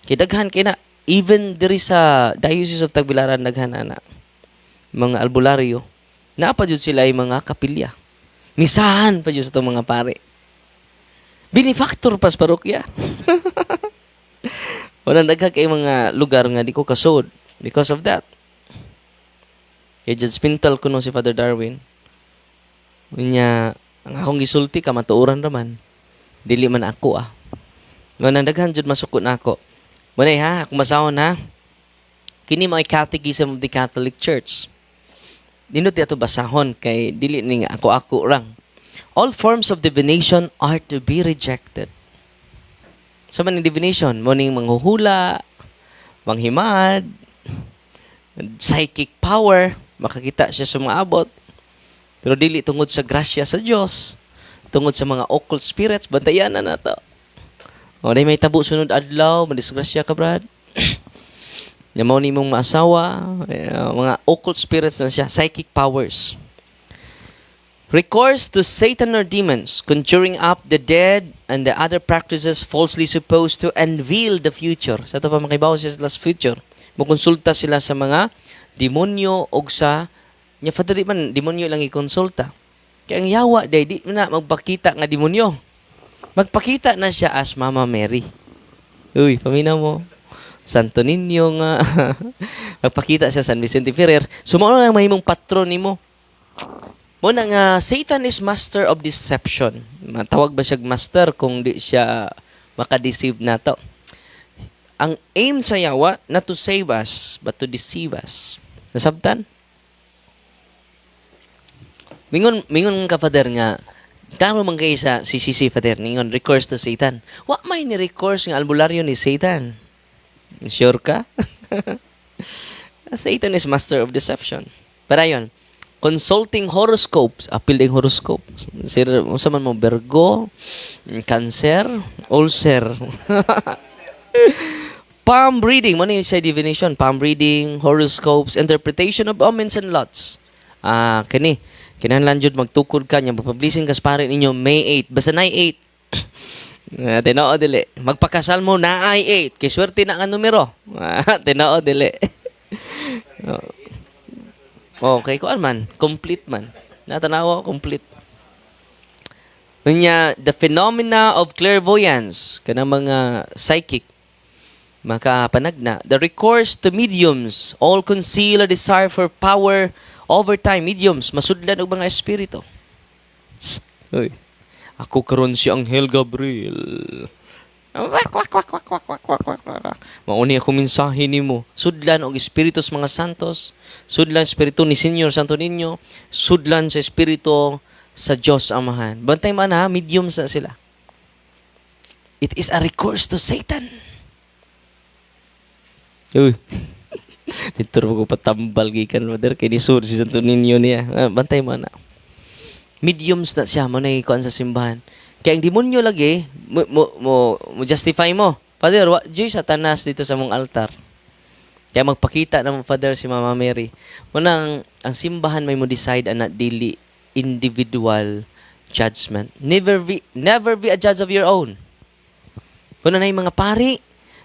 kidaghan kina even diri sa Diocese of Tagbilaran daghan na mga albularyo. Naapa jud sila ay mga kapilya. Misahan pa jud sa itong mga pare. Benefactor pas parokya. Wala daghan kay mga lugar nga di ko kasod because of that. Kaya judgmental kuno si Father Darwin. Unya, ang akong gisulti ka matuoran raman. Dili man ako ah. Wala daghan jud masukot na ako. Manay ha, kung masahon ha. Kini mga Catechism of the Catholic Church. Dinot ato basahon kay dili ni nga ako lang. All forms of divination are to be rejected. Sa man ni divination, mo ning manghuhula, manghimad, psychic power, makakita siya sumaabot. Pero dili tungod sa grasya sa Dios, tungod sa mga occult spirits, bantayan na nato. O dahil may tabo sunod adlaw, madisgrasya ka, brad. Yamaw ni mong maasawa, mga occult spirits na siya, psychic powers. Recourse to Satan or demons, conjuring up the dead and the other practices falsely supposed to unveil the future. Sa ito pa makibaw siya sa last future. Mukonsulta sila sa mga demonyo o sa nya father man demonyo lang ikonsulta. Kaya ang yawa day di na magpakita nga demonyo. Magpakita na siya as Mama Mary. Uy, paminaw mo. Santo Niño nga. Magpakita siya San Vicente Ferrer. Sumao lang mahimong patron nimo. Muna nga, Satan is master of deception. Matawag ba siya master kung di siya makadeceive na to? Ang aim sa yawa, not to save us, but to deceive us. Nasabtan? Mingon ka, Father, nga, taro man kayo sa CCC, Father, ningon, recourse to Satan. Wa may ni-recourse ng albularyo ni Satan? Sure ka? Satan is master of deception. Pero yun, consulting horoscopes, apil ding horoscope. Sir, unsa man mo Virgo, Cancer, ulcer. Palm reading, mo ni sa divination, palm reading, horoscopes, interpretation of omens and lots. Kani kinahanglan jud magtukod ka nya publishing kas pare ninyo May 8, basta nay 8. Tinoo dili. Magpakasal mo na ay 8, kay swerte na nga numero. Tinoo dili. Okay, kuan man, complete man. Natanawa, complete. Unya, the phenomena of clairvoyance, kanang mga psychic, makapanagna. The recourse to mediums, all conceal a desire for power over time. Mediums, masudlan og mga espiritu. Uy, ako karon si Anghel Gabriel. Mauni ako mensahe nimo. Sudlan og espiritus mga santos, sudlan espiritu ni Senyor Santo Niño, sudlan sa espiritu sa Dios Amahan. Bantay man ha, mediums na sila. It is a recourse to Satan. Uy. Dito ko patambal gikan brother kay ni Sur si Santo Niño niya. Bantay man na. Mediums na siya mo na ikuan sa simbahan. Kaya ang demonyo lagi, mo justify mo. Father, Diyo'y satanas dito sa mong altar. Kaya magpakita na mo, Father, si Mama Mary. Munang, ang simbahan may mo decide na dili individual judgment. Never be a judge of your own. Kung na yung mga pari,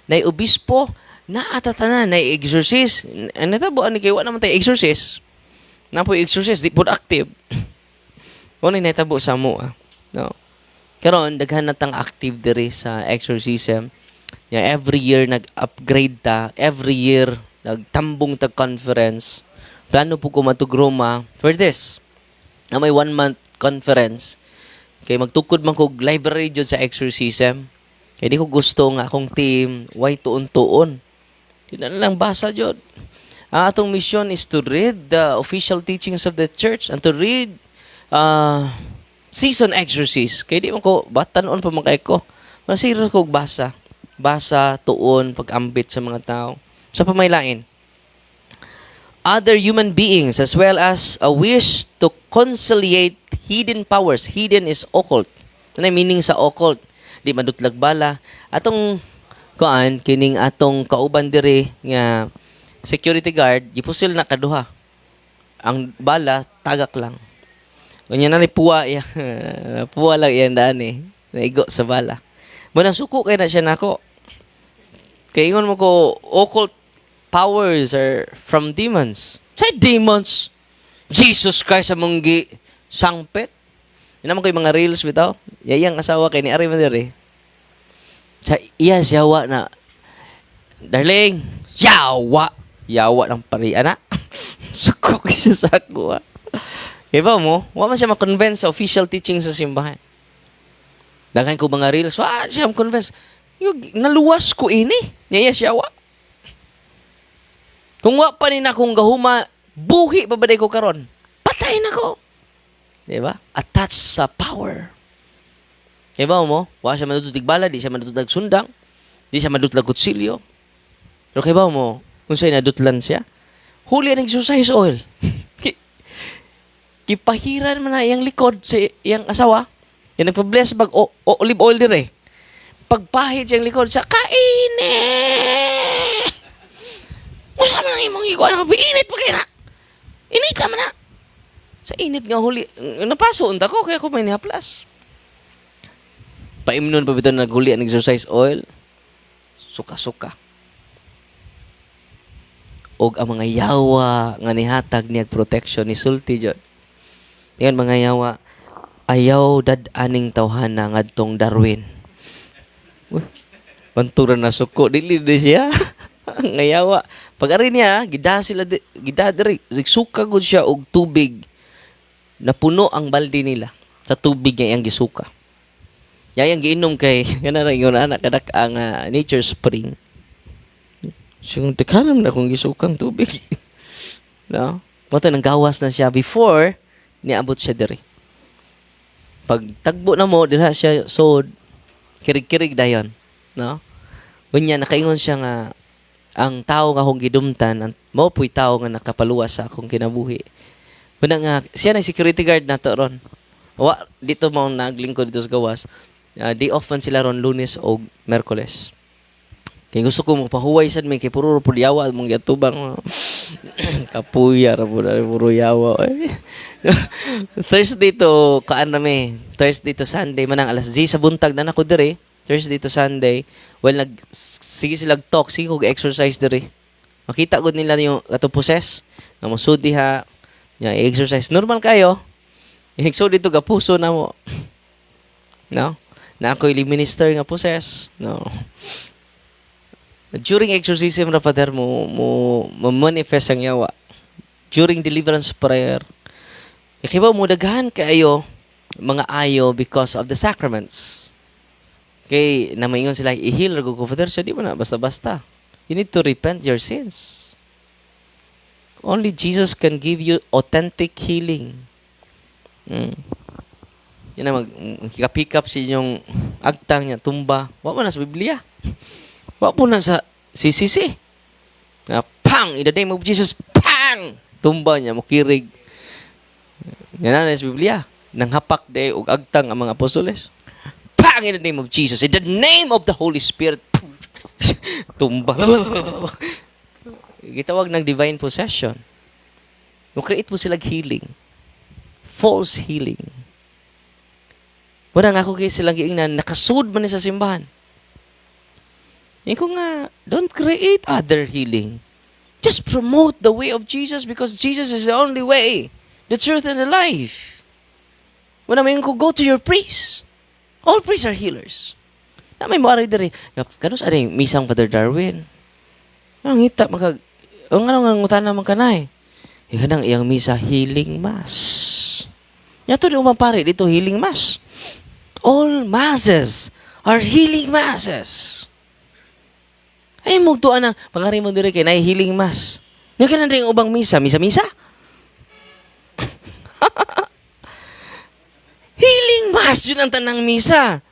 na obispo, na atatanan, na exorcist. Ang natabuan ni kayo, naman tayo exorcist. Na po exorcist, di po active. Mo ni natabo sa mo no. Karon daghan na tang active diri sa exorcism. Every year nag-upgrade ta, every year nagtambong ta conference. Plano po ko matug Roma for this. Na may 1 month conference. Kay magtukod man kog library jud sa exorcism. Kay di ko gusto nga akong team way tuon-tuon. Di na lang basa jud. Ang atong mission is to read the official teachings of the church and to read season exorcist. Kaya di man ko, batanon pa mga ko. Masira ko basa. Basa, tuon, pag-ambit sa mga tao. Sa pamaylain. Other human beings as well as a wish to conciliate hidden powers. Hidden is occult. Ano yung meaning sa occult? Di madutlag bala. Atong kining atong kauban dire nga security guard, gipusil na kaduha. Ang bala, tagak lang. Ganyan na ni puwa, puwa lang yan daan naigo sa bala. Munang suko kay na siya nako. Kaya ingon mo ko, occult powers are from demons. Say demons. Jesus Christ among sangpet. Yan naman ko yung mga reels bitaw. Yayang asawa kay ni Ari Madere. Sa iya siyawa na, darling, yawa. Yawa ng pari, anak. Suko siya sa ako Kaya ba mo, wala man siya ma-convince sa official teaching sa simbahan. Daghan ko mga reels, siya ma-convince. Naluwas ko ini. Niya siya wa. Kung wa pa rin akong gahuma, buhi pa ba ko karon? Patay na ko. Diba? Attached sa power. Kaya ba mo, wala siya madututig bala, di siya madututag sundang, di siya madututag kutsilyo. Pero kaya ba mo, kung sa'yo nadutlan siya, huli ang exercise oil. Kipahiran man na iyang likod si iyang asawa. Yan nagpa-bless bag olive oil dire. Pagpahid siyang likod sa kainit. Musa man ang imong iguan mo init pa kay na. Init ka man na. Sa init nga huli napaso unta ko kaya ko may nihaplas. Paimnon pa bitaw naghuli ang exercise oil. Suka-suka. Og ang mga yawa nga nihatag niyag protection ni sulti jud. Yan mga yawa, ayaw dad-aning tawhana ngadtong Darwin. Panturan na suko, dili siya. Nga yawa. Pag-ari niya, gida diri, suka gud siya og tubig na puno ang balde nila sa tubig nga iyang gisuka. Yayang giinom kay, yan na rin yung anak kadak ang nature spring. Siyang tekaram na kung gisukang tubig. No? Mato nang gawas na siya before niabot siya diri. Pag tagbo na mo, dira siya sod, kirig-kirig dayon. No? Unya, nakaingon siya nga, ang tao nga akong gidumtan, mao po'y tao nga nakapaluwas sa akong kinabuhi. Una nga, siya na security guard na to ron. Dito mo naglingkod dito sa gawas. Day off man sila ron Lunes o Merkules. Kaya gusto ko mapahuway sad may kay puro yawa mong yatubang kapuya ra puro yawa. Thursday to Thursday to Sunday manang alas 10 sa buntag na nako dire. Thursday to Sunday, sige sila talk, sige kog exercise dire. Makita gud nila yung ato poses na mosud diha, nya exercise normal kayo. Igsod dito ga puso na mo. No? Na ako'y minister nga poses. No. During exorcism ra father mo manifest ang yawa. During deliverance prayer. Ikibaw mo daghan kaayo mga ayo because of the sacraments. Kay namaingon sila i-heal ra ko father siya di ba na basta-basta. You need to repent your sins. Only Jesus can give you authentic healing. Yan na mag-pick up sa inyong agtang niya, tumba. Wa mo na sa Biblia. Wa po na sa CCC. Pang! In the name of Jesus, pang! Tumba niya, mukirig. Yan na sa Biblia. Nang hapak de og agtang ang mga apostoles. Pang! In the name of Jesus. In the name of the Holy Spirit. Tumba. Gitawag ng divine possession. Create po sila healing. False healing. Wala nga ako kayo silang giingnan, nakasud man sa simbahan. Iko nga, don't create other healing. Just promote the way of Jesus because Jesus is the only way, the truth, and the life. Muna may ko, go to your priest. All priests are healers. Na may moari diri. Kanos ari misang Father Darwin. Ang hita ang nga ngutana man kanay. Ikanang iyang misa healing mass. Yato di umang pare dito healing mass. All masses are healing masses. Ay mugtuan ang pangari mo diri kay nay healing mass. Nya kanan ring ubang misa. Healing mass yun ang tanang misa.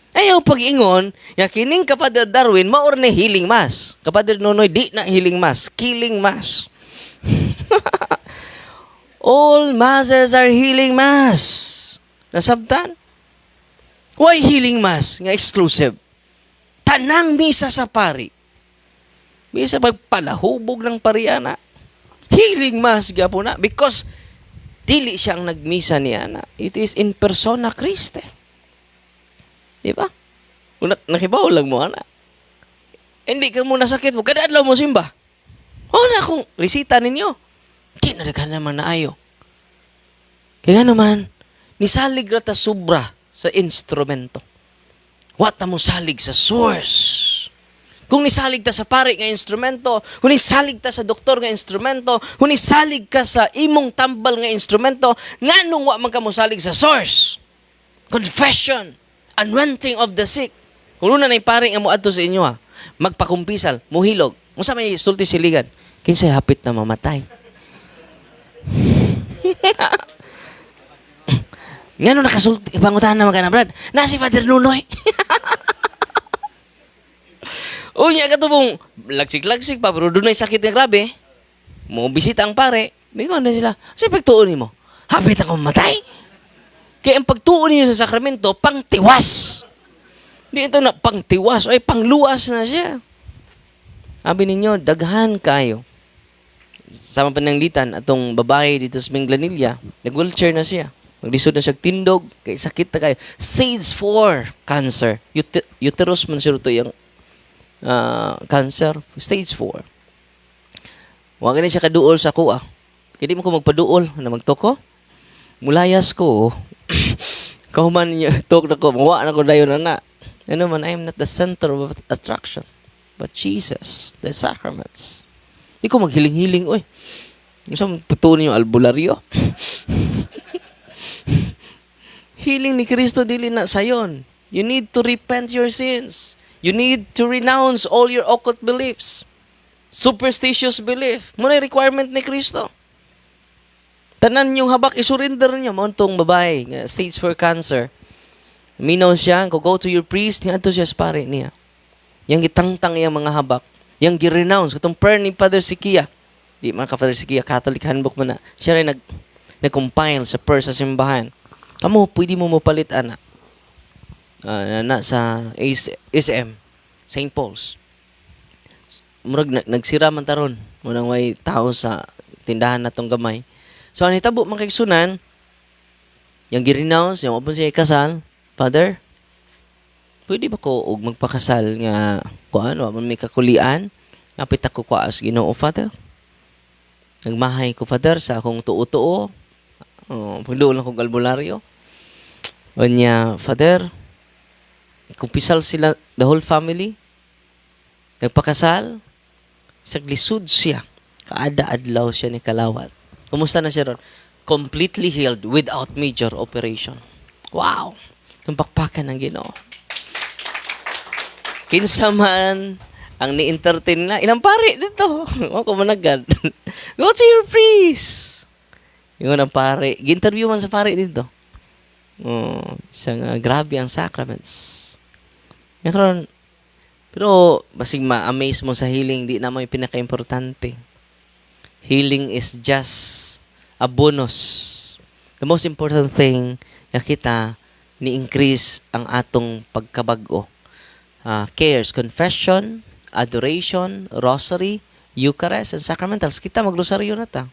Ayaw pag-ingon, yakining Kapader Darwin, maor na healing mass. Kapader Nonoy, di na healing mass, killing mass. All masses are healing mass. Nasabtan? Why healing mass? Nga exclusive. Tanang misa sa pari. Misa pagpalahubog ng pariana. Healing mass, gapo na. Because dili siyang nagmisa ni Ana. It is in persona Christi. Di ba? Nakibaw lang mo, Ana. Hindi ka mo nasakit mo. Kadadlaw mo simba. O na kung resita ninyo. Kinadaghan naman na ayo. Kaya naman, nisalig rata sobra sa instrumento. Wata mo salig sa source. Kung nisalig ta sa pare nga instrumento, kung nisalig ta sa doktor nga instrumento, kung nisalig ka sa imong tambal nga instrumento, nganong wa man ka mo salig sa source? Confession, anointing of the sick. Kung na pare nga mo adto sa inyo magpakumpisal, muhilog. Unsa may sulti siligan? Kinsay hapit na mamatay. Ngano nakasulti pangutahan naman ka na, Brad? Na si Father Nunoy. Unya ka tubong lagsik-lagsik pa pero dunay sakit nga grabe. Mo bisita ang pare, mingon na sila. Sa pagtuon mo, hapit ako mamatay. Kaya ang pagtuon niyo sa sakramento pangtiwas. Di ito na pangtiwas, ay pangluwas na siya. Sabi ninyo, daghan kayo. Sama pananglitan atong babae dito sa Minglanilla, nag-wheelchair na siya. Maglisod na siya tindog, kay sakit na kayo. Stage 4 cancer. Uterus man siya ito yung cancer. Stage 4. Huwag na siya kaduol sa kuha. Hindi mo ko magpaduol na magtoko. Mulayas ko. Kahuman niyo, tok na ko. Mawa na ko dayon na. Ano man, I am not the center of attraction. But Jesus, the sacraments. Di ko maghiling-hiling, oy. Gusto patunin yung albularyo. Healing ni Kristo dili na sayon. You need to repent your sins. You need to renounce all your occult beliefs. Superstitious belief. Muna yung requirement ni Kristo. Tanan yung habak, isurrender niyo. Mauntong babae, stage 4 cancer. Minaw siya, kung go to your priest, niya siya sa pare niya. Yang gitangtang yung mga habak. Yang gi-renounce. Katong prayer ni Father Sikia. Di man ka Father Sikia, Catholic handbook mo na. Siya rin nag-compile sa prayer sa simbahan. Kamu, pwede mo mapalit, anak. Sa SM, St. Paul's. Murag nagsira man taron. Munang may tao sa tindahan na tong gamay. So, anitabo man kay sunan, yung gi-renounce, yung opon siya ikasal, Father, pwede ba ko og magpakasal nga kuan wa man may kakulian? Kapit ako kuas Ginoo, Father. Nagmahay ko, Father, sa akong tuo-tuo. Pagduol lang kong albularyo. O niya, Father, kumpisal sila, the whole family. Nagpakasal. Saglisod siya. Kaada-adlaw siya ni kalawat. Kumusta na siya ron? Completely healed without major operation. Wow! Tumpakpakan ng Ginoo. Kinsa man ang ni-entertain na, ilang pare dito. Ako managad. Go to your priest. Yung ang pare. Gi-interview man sa pare dito. Grabe ang sacraments. Pero basig ma-amaze mo sa healing, di naman yung pinaka-importante. Healing is just a bonus. The most important thing na kita ni-increase ang atong pagkabago. Cares, confession, adoration, rosary, Eucharist, and sacramentals. Kita magrosaryo na ta.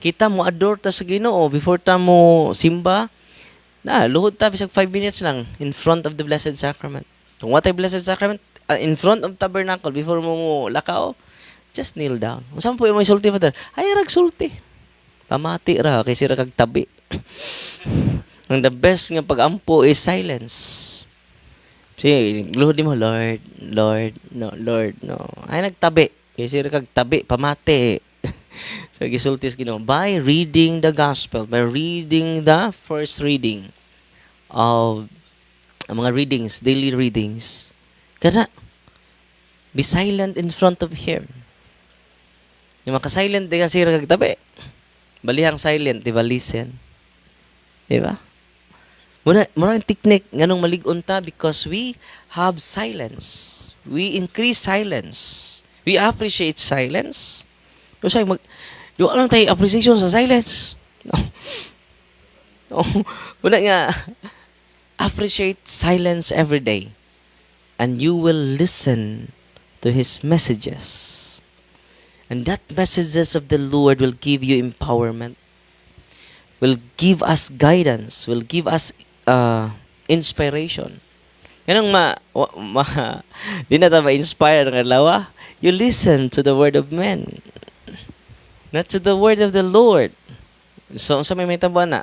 Kita mo adore ta sa Ginoo before ta mo simba. Luhod ta bisag 5 minutes lang in front of the Blessed Sacrament. Kung what ay Blessed Sacrament, in front of tabernacle before mo lakao, just kneel down. Unsa po yung may sulti, Father? Ay rag sulti. Pamati ra kay sira kag tabi. Ang the best nga pag-ampo is silence. Sige, gluhod mo, Lord, Lord, no, Lord, no. Ay, nagtabi. Kasi kag tabi, pamati. So, gisultis Ginoo, by reading the gospel, by reading the first reading of mga readings, daily readings, kada, be silent in front of Him. Yung maka-silent, di kasi kag tabi. Balihang silent, di ba, listen. Di ba? Muna ang technique nganong malig-on ta because we have silence. We increase silence. We appreciate silence. Kasi di lang tayo appreciation sa silence. No. Muna nga appreciate silence every day and you will listen to His messages. And that messages of the Lord will give you empowerment, will give us guidance, will give us inspiration. Ganang di na ta ma-inspire ng alawa. You listen to the word of men, not to the word of the Lord. So, sa may taba na,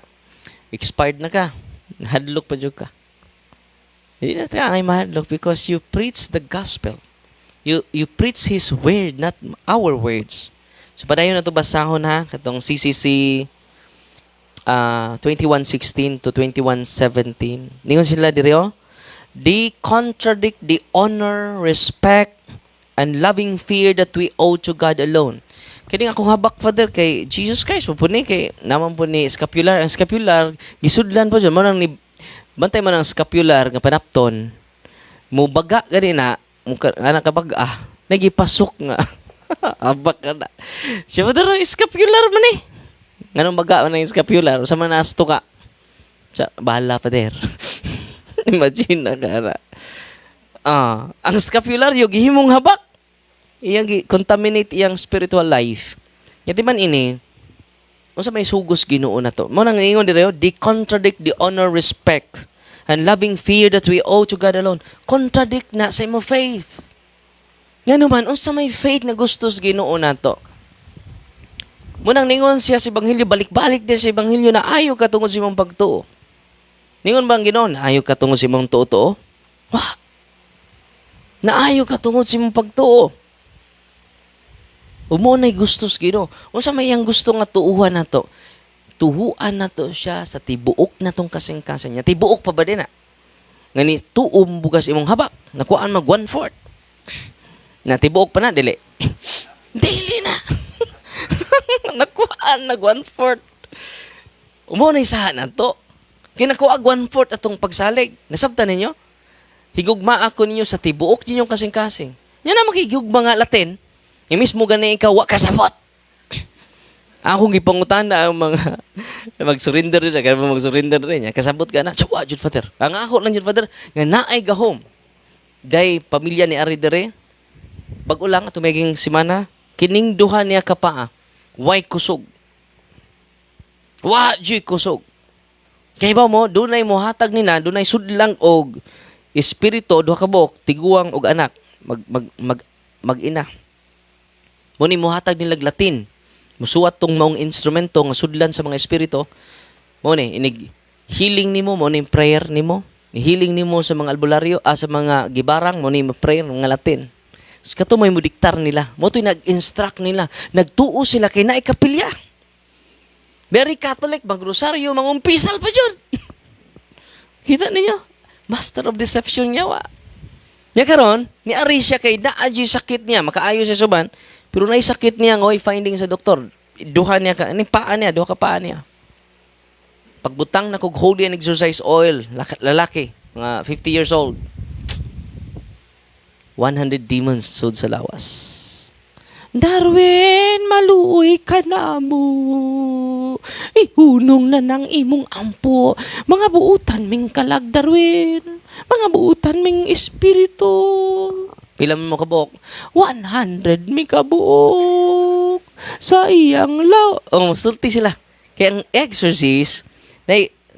expired na ka, hadlok pa dyan ka. Hindi na ta ay mahadlok because you preach the gospel. You preach His word, not our words. So, padayon na ito basahon ha, katong CCC 21:16 to 21:17. Ningon sila diri oh. They contradict the honor, respect, and loving fear that we owe to God alone. Kini akong habak, Father, kay Jesus Christ po ni kay naman po ni scapular. Ang scapular gisudlan po dyan mo nang ni bantay man ang scapular nga panapton. Mo baga gani na anak kapag nagipasok nga. Habak ka na. Siya Father, scapular man eh. Ganun baga na yung scapular. Sa manasto ka. Bahala pa der. Imagine na ka. Ang scapular, yung gihimong habak. Iyang contaminate iyang spiritual life. Yati man ini, kung sa may sugos Ginoo na to. Mo nang ingon dito, they contradict the honor, respect, and loving fear that we owe to God alone. Contradict na sa imo faith. Nga naman, unsa may faith na gustos Ginoo na to. Munang ningon siya sa Ebanghelyo, balik-balik din sa Ebanghelyo na ayaw ka tungod sa imong pagtuo. Ningon bang Ginoo, ayaw ka tungod sa imong tuo-tuo? Wah! Naayo ka tungod sa imong pagtuo. Umunay gustos Ginoo. Unsa may iyang gusto nga tuuhan na to? Tuhuan na to siya sa tibuok na tong kasing-kasing niya. Tibuok pa ba din na? Ngani, tuom bugas imong habak. Nakuhaan mag 1/4. Na tibuok pa na, dili. Dili na. Nakuhaan nag 1/4. Umunay sa na to. Kinakuha 1/4 atong pagsalig. Nasabtan ninyo? Higugma ako ninyo sa tibuok ninyong kasing-kasing. Yan na makigugma nga Latin. Yung mismo gani ikaw, wa kasabot. Akong gipangutan na ang mga mag-surrender rin. Kaya mag-surrender rin. Kasabot ka na. Tsawa, Jud Father. Ang ako lang, Jud Father, nga naay gahom. Day, pamilya ni Ari dere. Bagulang, tumiging simana. Kining duha niya kapaa. Way kusog. Wa, Jud kusog. Kaya ba mo, dunay mo hatag nina, dunay sudlang og espiritu, duha ka buok, tiguang og anak, mag-ina. Muni mo hatag nilag Latin. Musuwat tong maong instrumento nga sudlan sa mga espiritu. Muni, inig healing nimo, muni prayer nimo. Healing nimo sa mga albularyo, sa mga gibarang, muni prayer nga Latin. So, kato may mudiktar nila. Mo to'y nag-instruct nila. Nagtuo sila kay naikapilya. Very Catholic, mag-rosaryo, mangumpisal pa dyan. Kita ninyo? Master of deception niya, wa. Niya karon, ni Ari siya kay naadyo sakit niya, makaayo siya suban, pero naay sakit niya, ngoy, finding sa doktor. Duha niya ka, paa niya, duha ka paa niya. Pagbutang na kog holy and exercise oil, lalaki, mga 50 years old. 100 demons sud sa lawas. Darwin, maluoy ka na mo. Ihunong na ng imong ampo. Mga buutan ming kalag, Darwin. Mga buutan ming espiritu. Pila mo kabuk? 100 mi kabuk. Sa iyang law. Sulti sila. Kaya ang exorcist,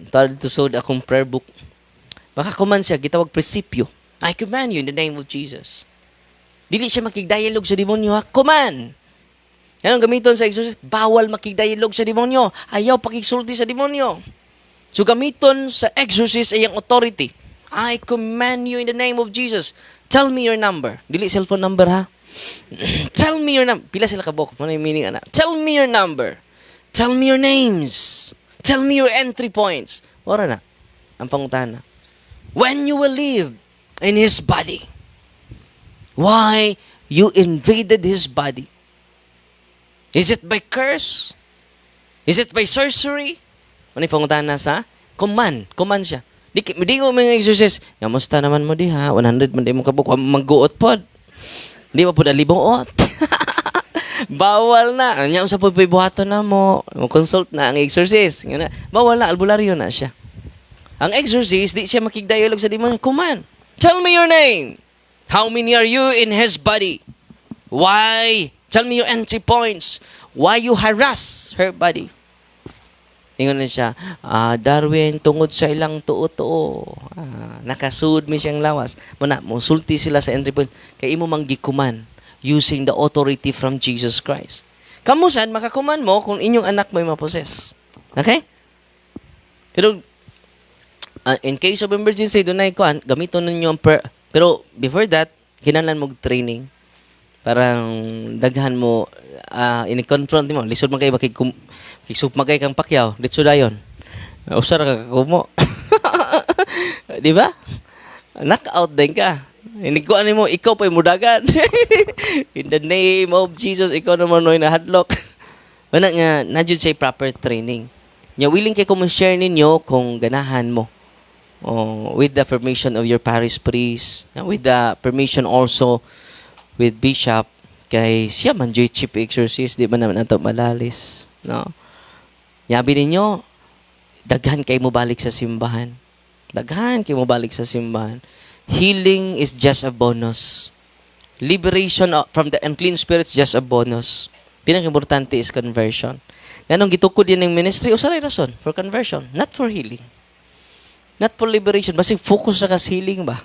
tawag to sod akong prayer book. Baka kuman siya, gitawag prinsipyo. I command you in the name of Jesus. Dili siya makigdialog sa demonyo, ha? Kuman! Anong gamiton sa exorcist? Bawal makigdialog sa demonyo. Ayaw pakigsulti sa demonyo. So gamiton sa exorcist ay ang authority. I command you in the name of Jesus. Tell me your number. Dili cellphone number ha. Tell me your number. Pila sila kabok. Ano yung meaning ana? Tell me your number. Tell me your names. Tell me your entry points. Ora na. Ang pangutana. When you will live in His body. Why you invaded His body? Is it by curse? Is it by sorcery? Ano yung pangutana sa? Command. Command siya. Di ko mga exorcist. Kamusta naman mo di ha? 100 man di mo kabuk. Mag-guot pod. Di ba po na libong ot? Bawal na. Anya sa po buhaton na mo. Consult na ang exorcist. Bawal na. Albularyo na siya. Ang exorcist, di siya makigdialog sa demon. Command. Tell me your name. How many are you in His body? Why? Tell me your entry points. Why you harass her body? Ingon na siya, Darwin, tungod sa ilang tuo-tuo. Nakasud mi siyang lawas. Muna, musulti sila sa entry point. Kaya imo manggikuman using the authority from Jesus Christ. Kamusan, makakuman mo kung inyong anak mo'y maposes. Okay? Pero, in case of emergency, doon na ikuan, gamiton ninyo ang pero before that, kinahanglan mo training. Parang daghan mo, ini-confront mo. Lisod man kayo, kisup magay kang pakyaw, ditso dayon. Usara ka kakumo. Di ba? Knockout din ka. Inikuan mo, ikaw pa'y mudagan. In the name of Jesus, ikaw naman no'y nahadlok. Wala nga, na-jud say proper training. Nya willing kay ko share ninyo kung ganahan mo. With the permission of your parish priest, with the permission also with bishop, kay siya man joy chief exorcist, di ba naman nato malalis, no? Yabi ninyo, daghan kay mo balik sa simbahan. Daghan kay mo balik sa simbahan. Healing is just a bonus. Liberation from the unclean spirits just a bonus. Pinaka-importante is conversion. Ganong gitukod din ng ministry, usaray rason for conversion, not for healing. Not for liberation. Basta focus na ka sa healing ba?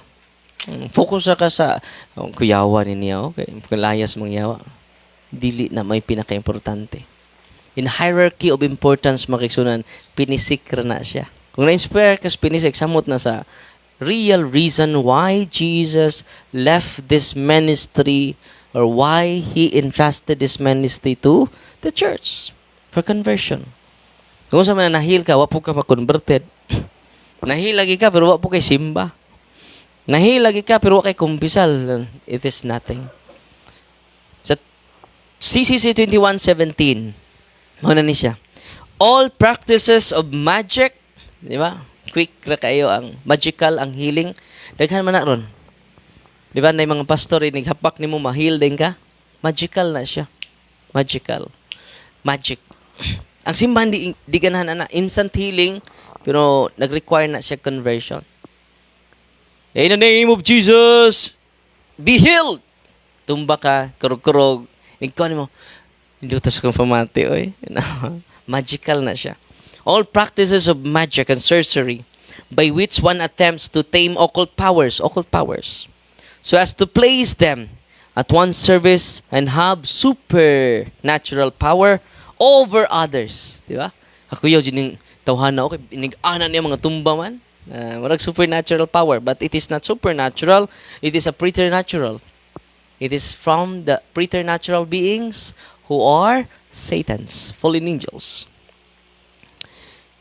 Focus na ka sa kuyawa niya, okay? Kulayas mong yawa. Dili na may pinaka-importante. In hierarchy of importance, makiksunan, pinisikra na siya. Kung na-inspire ka sa pinisik, samot na sa real reason why Jesus left this ministry or why He entrusted this ministry to the church for conversion. Kung sa man nahil ka, wapo ka ma-converted. Nahil lagi ka, pero wapo kay simba. Nahil lagi ka, pero wapo kay kumpisal. It is nothing. Sa CCC 21:17, muna ni siya. All practices of magic, di ba? Quick ra kayo ang magical, ang healing. Daghan man na ron. Di ba? Na mga pastor, naghapak ni mo, ma-heal din ka. Magical na siya. Magical. Magic. Ang simbahan, di ganahan na instant healing, pero nag-require na siya conversion. In the name of Jesus, be healed! Tumba ka, kurog-kurog. Ikaw mo, indutas kong pamati, oy. Magical na siya. All practices of magic and sorcery by which one attempts to tame occult powers, so as to place them at one's service and have supernatural power over others. Di ba? Kakuyaw, jining tawhana, okay, inig-ana niya mga tumba man. Marag supernatural power, but it is not supernatural, it is a preternatural. It is from the preternatural beings who are Satans, fallen angels.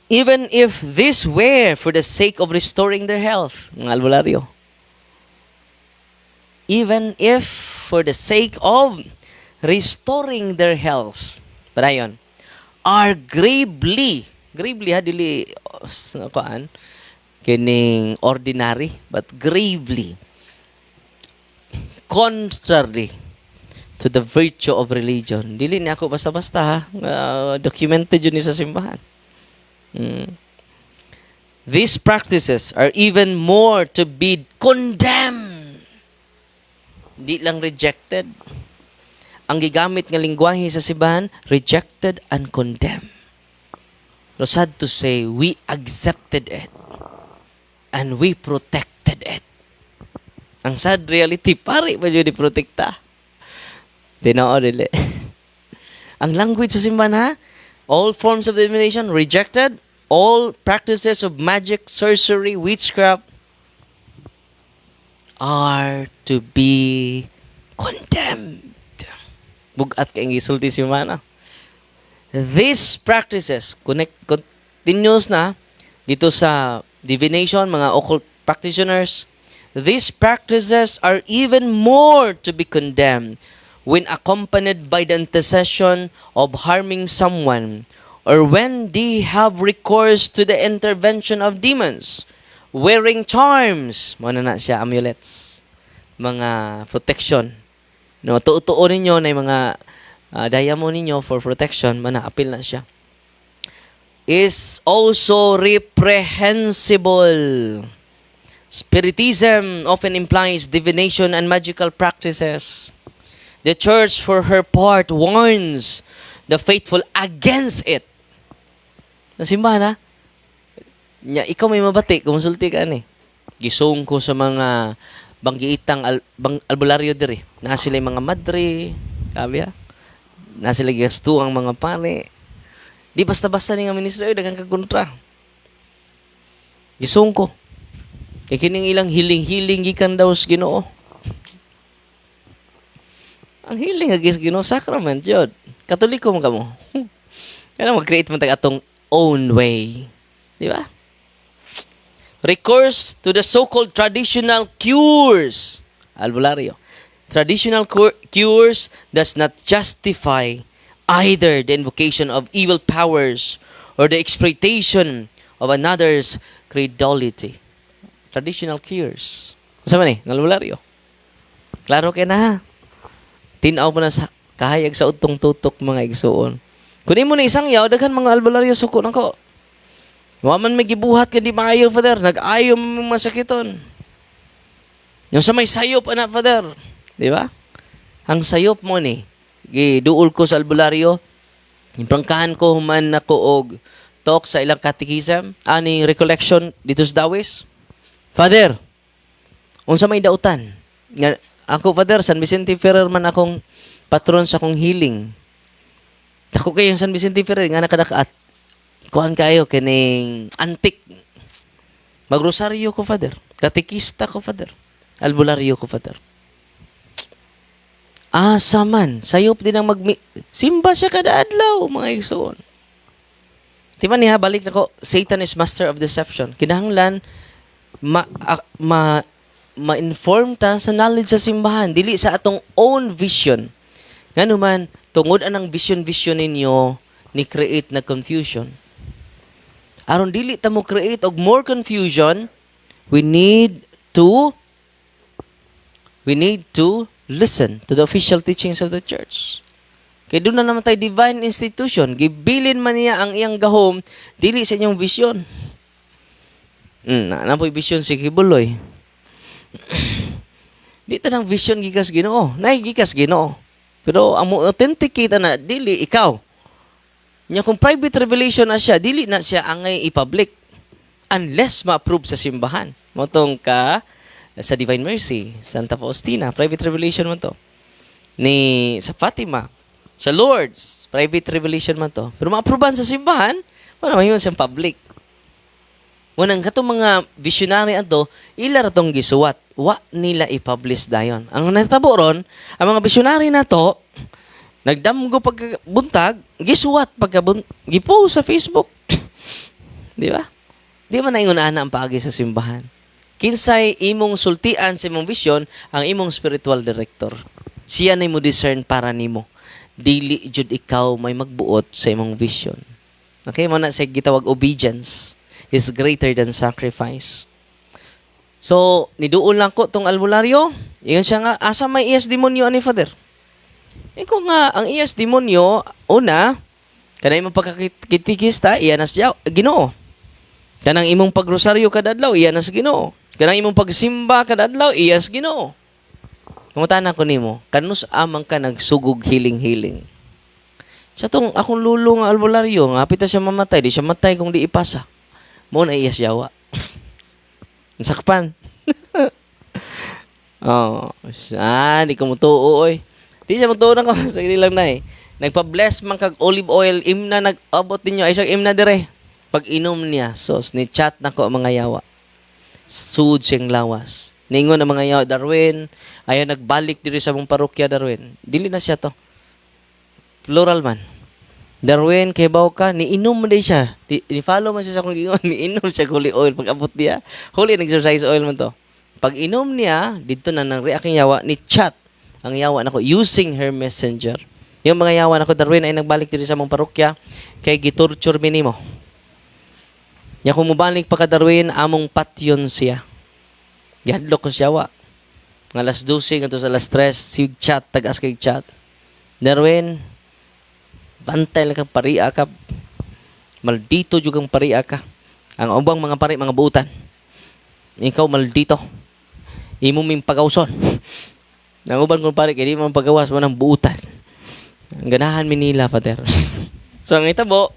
Even if this were for the sake of restoring their health, mga albularyo. Even if for the sake of restoring their health, padayon, are gravely ha, dili, kining ordinary, but gravely contrary to the virtue of religion. Dili ni ako basta-basta ha. Documented yun sa simbahan. These practices are even more to be condemned. Di lang rejected. Ang gigamit nga lingwahe sa simbahan, rejected and condemned. So sad to say, we accepted it and we protected it. Ang sad reality, pare ba yun i-protekta? Tinao dili. Ang language sa simbahan ha, all forms of denomination rejected all practices of magic, sorcery, witchcraft are to be condemned. Bugat kay gisulti si Mana. These practices, continuous na dito sa divination, mga occult practitioners, these practices are even more to be condemned when accompanied by the intercession of harming someone, or when they have recourse to the intervention of demons, wearing charms, mo na siya, amulets, mga protection. No, tuo ninyo na yung mga diamond ninyo for protection, manaapil na siya. Is also reprehensible. Spiritism often implies divination and magical practices. The church, for her part, warns the faithful against it. Nasimbahan, ha? Nya, ikaw may mabati, kumonsulti ka ni. Gisong ko sa mga banggiitang albularyo diri. Na sila yung mga madre, sabi ha? Na sila gasto ang mga pare. Di basta-basta ni nga ministro, dagang kagontra. Gisong ko. Kaya kining ilang hiling-hiling gikan daw sa Ginoo. Ang hiling agis Ginoo, sacrament yun. Katoliko mo ka mo. Kaya mag-create mo atong own way. Di ba? Recourse to the so-called traditional cures. Albularyo. Traditional cures does not justify either the invocation of evil powers or the exploitation of another's credulity. Traditional cures. Sama ni, albularyo. Klaro kay na ha. Tinaw mo na sa kahayag sa utong tutok mga igsuon. Kunin mo na isang yaw, daghan mga albularyo suko na ko. Waman may gibuhat ka di maayo, Father. Nag-ayaw mo masakiton. Yung sa may sayop, anak, Father. Di ba? Ang sayop mo ni, giduol ko sa albularyo, yung prangkahan ko, human ako og talk sa ilang catechism, ani recollection dito sa Dawis. Father, unsa may dautan? Nga, ako, Father, San Vicente Ferrer man akong patron sa akong healing. Ako kayo San Vicente Ferrer, nga nakadakaat. Kuhan kayo, kining antik. Magrosaryo ko, Father. Katekista ko, Father. Albularyo ko, Father. Asa man, sayop din ang simba siya kada adlaw, mga igsoon. Diba niya, balik na ko, Satan is master of deception. Kinahanglan, ma-inform ta sa knowledge sa simbahan, dili sa atong own vision. Nga naman, tungod anang vision ninyo, ni create na confusion. Aron dili ta mo create og more confusion, we need to listen to the official teachings of the church. Kaya doon na naman tayo divine institution. Gibilin man niya ang iyang gahom, dili sa inyong vision. Na po yung vision si Kibuloy. Di ta ng vision gikas Ginoo. Nay gikas Ginoo. Pero ang mo authenticate na dili ikaw. Nya kung private revelation na siya, dili na siya angay i-public unless ma-approve sa simbahan. Motong ka sa Divine Mercy, Santa Faustina, private revelation man to. Ni sa Fatima, sa Lourdes, private revelation man to. Pero ma-approvean sa simbahan, wala man yun siyang public. Munang katong mga visionary ato, ila ratong gisuwat. Wa nila i-publish dayon. Ang natabo ron, ang mga visionary na to, nagdamgo pagkabuntag, gisuwat gipost sa Facebook. Di ba? Di man na ingon ana ang paagi sa simbahan. Kinsay imong sultian sa imong vision, ang imong spiritual director. Siya na mo discern para nimo. Dili jud ikaw may magbuot sa imong vision. Okay, mo na sa gitawag obedience is greater than sacrifice. So, niduol lang ko tong albularyo. Ingon siya nga, asa may iyas demonyo ani Father? Iko nga, ang iyas demonyo, una, kanang imong pagkakitikista, iyan na siya, Ginoo. Kanang imong pagrosaryo kadadlaw, iyan na sa Ginoo. Kanang imong pagsimba kadadlaw, iyas Ginoo. Kumutana ko nimo, kanus amang ka nagsugog hiling-hiling. Sa tong akong lulo nga albularyo, nga pita siya mamatay, di siya matay kung di ipasa. Mo na iyas yawa. Sakpan. Di ko mutuo, oy. Di siya mutuo na ko. Sige lang na eh. Nagpa-bless man kag olive oil, imna nag-abot ninyo. Ay, imna dire. Pag inom niya, sos, ni chat na ko ang mga yawa. Sud siyang lawas. Ningon ang mga yawa, Darwin, ayaw nagbalik diri sa mong parokya, Darwin. Dili na siya to. Plural man. Darwin, kay baw ka, niinom mo din siya. Ni-follow man siya sa kong ingon, niinom siya holy oil. Pag abot niya, holy and exercise oil man to. Pag inom niya, dito na nang react ang yawa, ni chat ang yawa nako using her messenger. Yung mga yawa nako, Darwin, ay nagbalik diri sa mong parokya, kay gitorture minimo. Nya kung mubalik pa ka, Darwin, among patyon siya. Gihadlok ko siya wa. Nga alas 12 ngadto sa alas 3, sig chat, tagas kay chat. Darwin, bantay lang kang paria ka. Maldito jud kang paria ka. Ang ubang mga pari, mga buutan. Ikaw maldito. Imo ming pagawson. Nang uban kong pari, kaya di mo pagawas mo ng buutan. Ang ganahan mi nila, Father. So, ang itabo,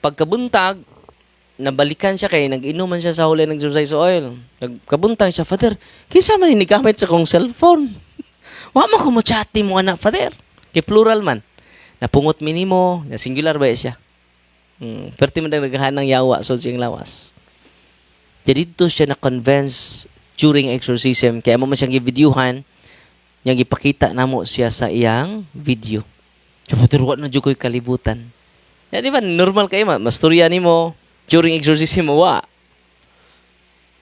pagkabuntag, nabalikan siya kay nag-inuman siya sa huli ng exercise oil. Nagkabuntag siya, Father, kinsa man inigamit sa kong cellphone? Wa mo ko mo chati mo anak, Father. Kay plural man. Napungot minimo, na singular ba siya? Perti man naghahan ng yawa, so siyang lawas. Jadi dito siya na-convince during exorcism. Kaya mo man siyang i-videohan, niyang ipakita namo siya sa iyang video. So, Father, wa na dyan ko'y kalibutan. Ya, di ba, normal kayo, masturya ni mo, during exorcism mo, wa.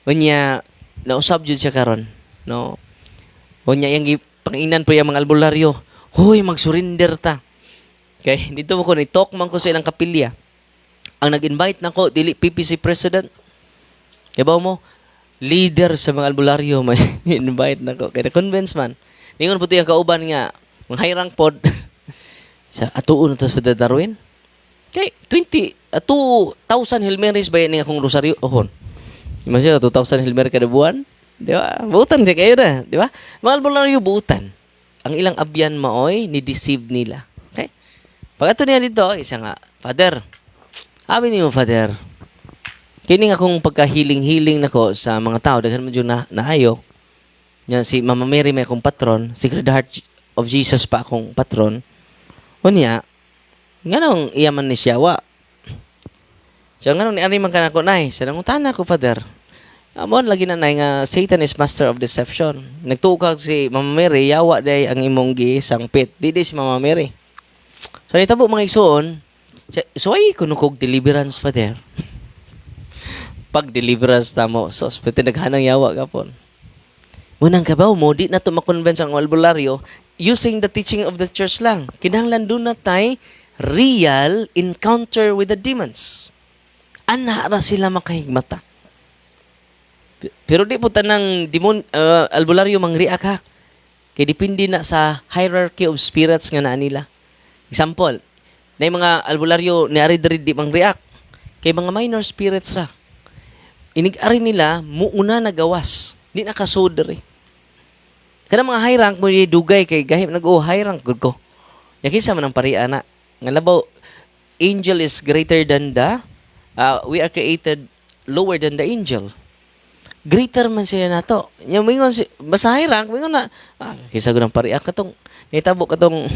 Unya, nausap dyan siya karon, no? Unya, yung panginan po yung mga albularyo, huy, mag-surrender ta. Okay, dito mo ko, ni-talk man ko sa ilang kapilya. Ang nag-invite na ko, dili PPC president. Yabaw mo, leader sa mga albularyo, may invite na ko. Kaya na-convince man. Ningon po ito yung kauban nga, mga hayrang pod, sa atuon na ito sa Darwin. Okay, 2,000 Hail Marys ba yan akong rosaryo? Ohon. Ima siya, 2,000 Hail Mary kada buwan? Di ba? Buutan siya kayo na. Di ba? Mga albularyo, buutan. Ang ilang abyan maoy, ni-deceive nila. Okay? Pag ito niya dito, isa nga, Father, amin niyo, Father, kini nga kung pagka-healing na ko sa mga tao, daghan mo dyan naayo, yan, si Mama Mary may akong patron, Sacred Heart of Jesus pa akong patron, unya, nganong iyaman ni siya, wa. So, nganong ni man ka na ko, nay, sa nangutan ko, Father, amon, lagi na nay nga, Satan is master of deception. Nagtukag si Mama Mary, yawa day ang imong gisangpit. Di si Mama Mary. So, nitabo mga isuon, so ay kunukog deliverance, Father. Pag deliverance tamo, so, pwede naghanang yawa ka po. Munang kabaw mo, di na ito makonvince ang albularyo using the teaching of the church lang. Kinahanglan doon na tayo real encounter with the demons. Anara sila makahigmata. Pero di po tanang albularyo mangriak ha. Kaya dipindi na sa hierarchy of spirits nga na nila. Example, na mga albularyo ni ari di mangriak. Kaya mga minor spirits ra. Inig-ari nila, muuna nagawas. Di nakasodere. Kada mga high rank mo dugay kay gahim high rank good ko. Yakisa man ang pariya na. Nga labaw, angel is greater than we are created lower than the angel. Greater man siya na to. Yung mingon, basta high rank, mingon na, kisa ko ng pariya katong, nitabo katong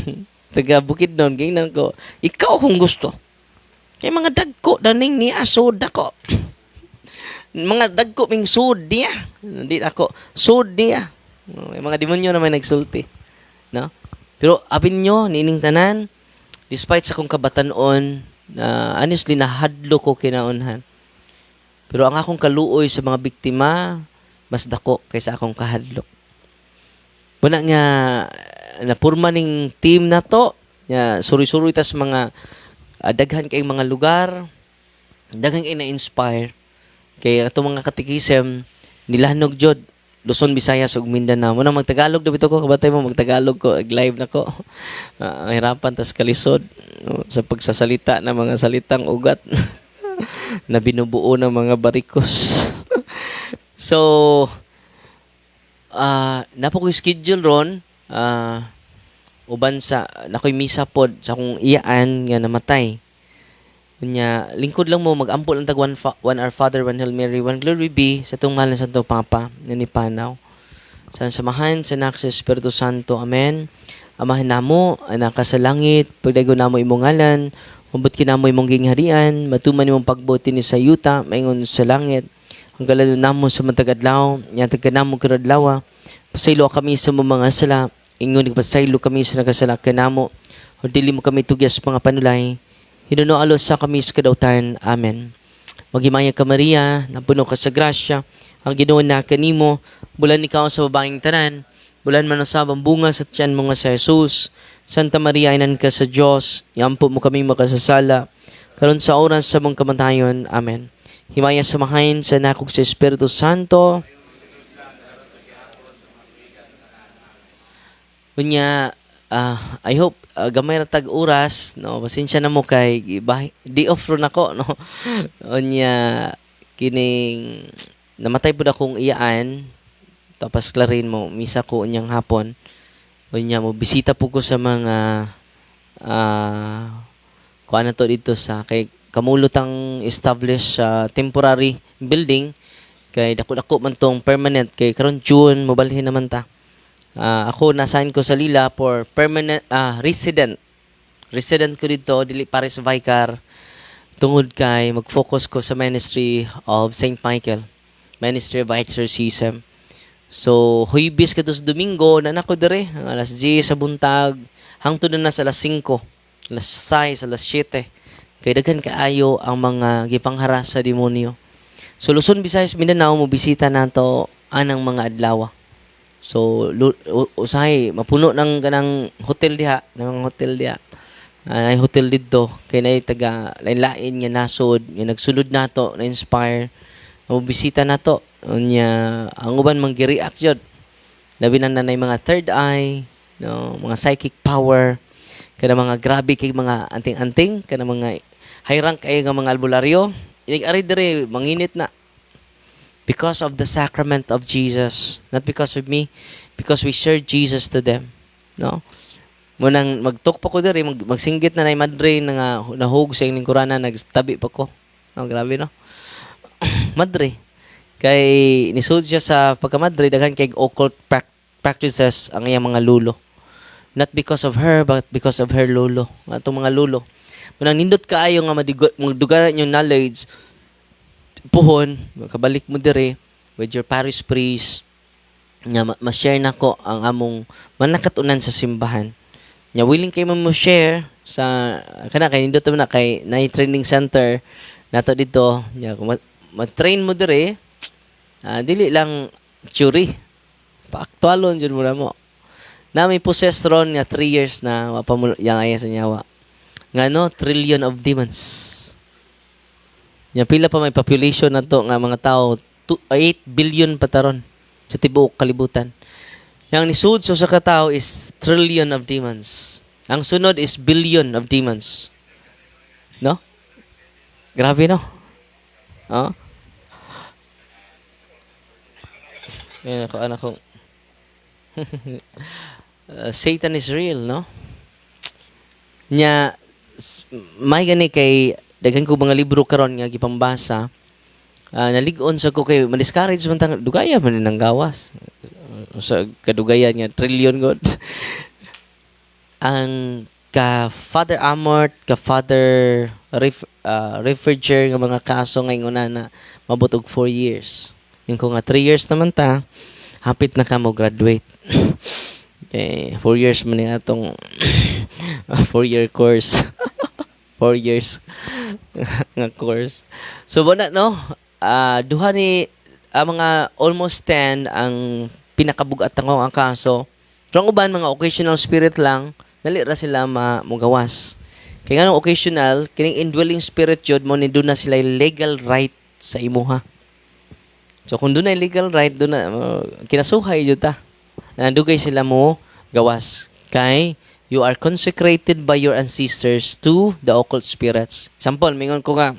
taga bukid noon, gingnan ko, ikaw kung gusto. Kaya mga dagko, daning ni asod ako. Mga dagko ming sud niya. Hindi ako, sud niya. May mga demonyo na may nagsulti. No? Pero abin nyo, nining tanan, despite sa kong kabatanon, honestly, nahadlo ko kinaunhan. Pero ang akong kaluoy sa mga biktima, mas dako kaysa akong kahadlok. Muna nga, napurma ning team na to, suri-suri tas mga daghan kayong mga lugar, daghan kayong na-inspire. Kaya itong mga katikisem, nilanog jod, Luzon, Visayas, ug Mindanao. Muna magtagalog na bito ko, kabatay mo, magtagalog ko, live na ko. Mahirapan, tas kalisod sa pagsasalita ng mga salitang ugat na binubuo ng mga barikos. So, napo ko schedule ron, uban sa, nako'y misa pod sa kong iyaan nga namatay. Kunya, lingkod lang mo, mag-ampol ang tag one Our Father, one Hail Mary, one Glory be, sa itong mahal na Santo Papa, na ni Panaw. Sa samahan, sa Anak, sa Espiritu Santo. Amen. Amahan namo anak ka sa langit, pagdagon namo imong ngalan, mabot kinamo imong gingharian, matuman imong pagbuti ni sa yuta, maingon sa langit. Ang galano namo sa matag adlaw, yatag ka namo kada adlaw. Pasaylo kami sa mga sala, ingon pasaylo kami sa nakasala kanamo. O dili mo kami tugyas mga panulay. Hinuno alos sa kami sa kadautan. Amen. Maghimaya ka Maria, napuno ka sa grasya, ang Ginoo na kanimo, bulan ikaw sa babaeng tanan, bulan man ang bunga sa tiyan mo nga sa Jesus. Santa Maria, inan ka sa Diyos, iampo mo kami makasasala, karon sa oras sa mong kamatayon. Amen. Himaya samahain sa nakog sa Espiritu Santo. Unya, I hope gamay ra tag oras, no, pasensya na mo kay di off ron ako, no. Unya kining namatay pud akong iyaan, tapos klarin mo misa ko unyang hapon. Unya mo bisita po ko sa mga kuan na to dito sa kay kamulotang establish temporary building kay dako-dako man tong permanent kay karon June mobalhin naman ta. Ako na-assign ko sa Lila for permanent resident. Resident ko dito dili pares vicar tungod kay mag-focus ko sa ministry of St. Michael, Ministry of Exorcism. So, huibis ka sa Domingo, na nako dere, alas 10 sa buntag, hangtod na sa alas 5, alas 6, alas 7. Kay daghan kaayo ang mga gipangharas sa demonyo. So, Luzon, Visayas, Mindanao, mo bisita nato anang mga adlaw. So, usahay, mapuno ng ganang hotel diha, ay hotel dito, kay na taga lain-lain nga nasod, nga nagsulod nato, na-inspire, mabisita nato. Unya ang uban man gi-react jud. Labi na nanay mga third eye, no, mga psychic power, kana mga grabe kay mga anting-anting, kana mga high rank kay nga mga albularyo. Inig ari dire manginit na. Because of the sacrament of Jesus, not because of me, because we share Jesus to them, no? Munang magtok pa ko dire, magsinggit na nay madre nga nahug sa ining kurana, nagtabi pa ko. No, grabe no. Madre kay nisud siya sa pagkamadre daghan kay occult practices ang iyang mga lulo. Not because of her but because of her lulo. Atong mga lulo. Munang nindot kaayo nga magdugaran yung knowledge puhon, makabalik mo dire with your parish priest nga ma-share nako ang among manakatunan sa simbahan. Nya willing kay mo share sa kana kay nindot na kay na training center nato dito nya ma-train mo dire. Dili lang theory. Pa-aktualon jud mo na mo. Na may possessed ron nga 3 years na yang aya sa nyawa. Ngano trillion of demons. Nya pila pa may population nato nga mga tao 8 billion pataron sa tibuok kalibutan. Yang nisud sa katao is trillion of demons. Ang sunod is billion of demons. No? Grabe no? Oh? Yan ako, anak kong Satan is real, no? Nya may gani kay daghan ko mga libro karon nga gipambasa. Nalig-on sa ko kay ma-discourage man tang dugaya man nang gawas. Sa kadugayan nga trillion god. Ang ka Father Amort, ka Father Refriger nga mga kaso nga inguna na mabot og 4 years. Yung ko nga 3 years naman ta, hapit na ka mo graduate. Okay, 4 years man yung atong 4-year course. 4 years nga course. So, wala, no? Duha ni mga almost 10 ang pinakabugat ang kaso. Pero ang uban, mga occasional spirit lang, nalira sila mugawas. Kaya nga occasional, kining indwelling spirit yun, mo ni doon na sila legal right sa imuha. So kung doon na legal right, doon na kinasuhay jud ta. Nandugay sila mo gawas kay you are consecrated by your ancestors to the occult spirits. Example, mingon ko nga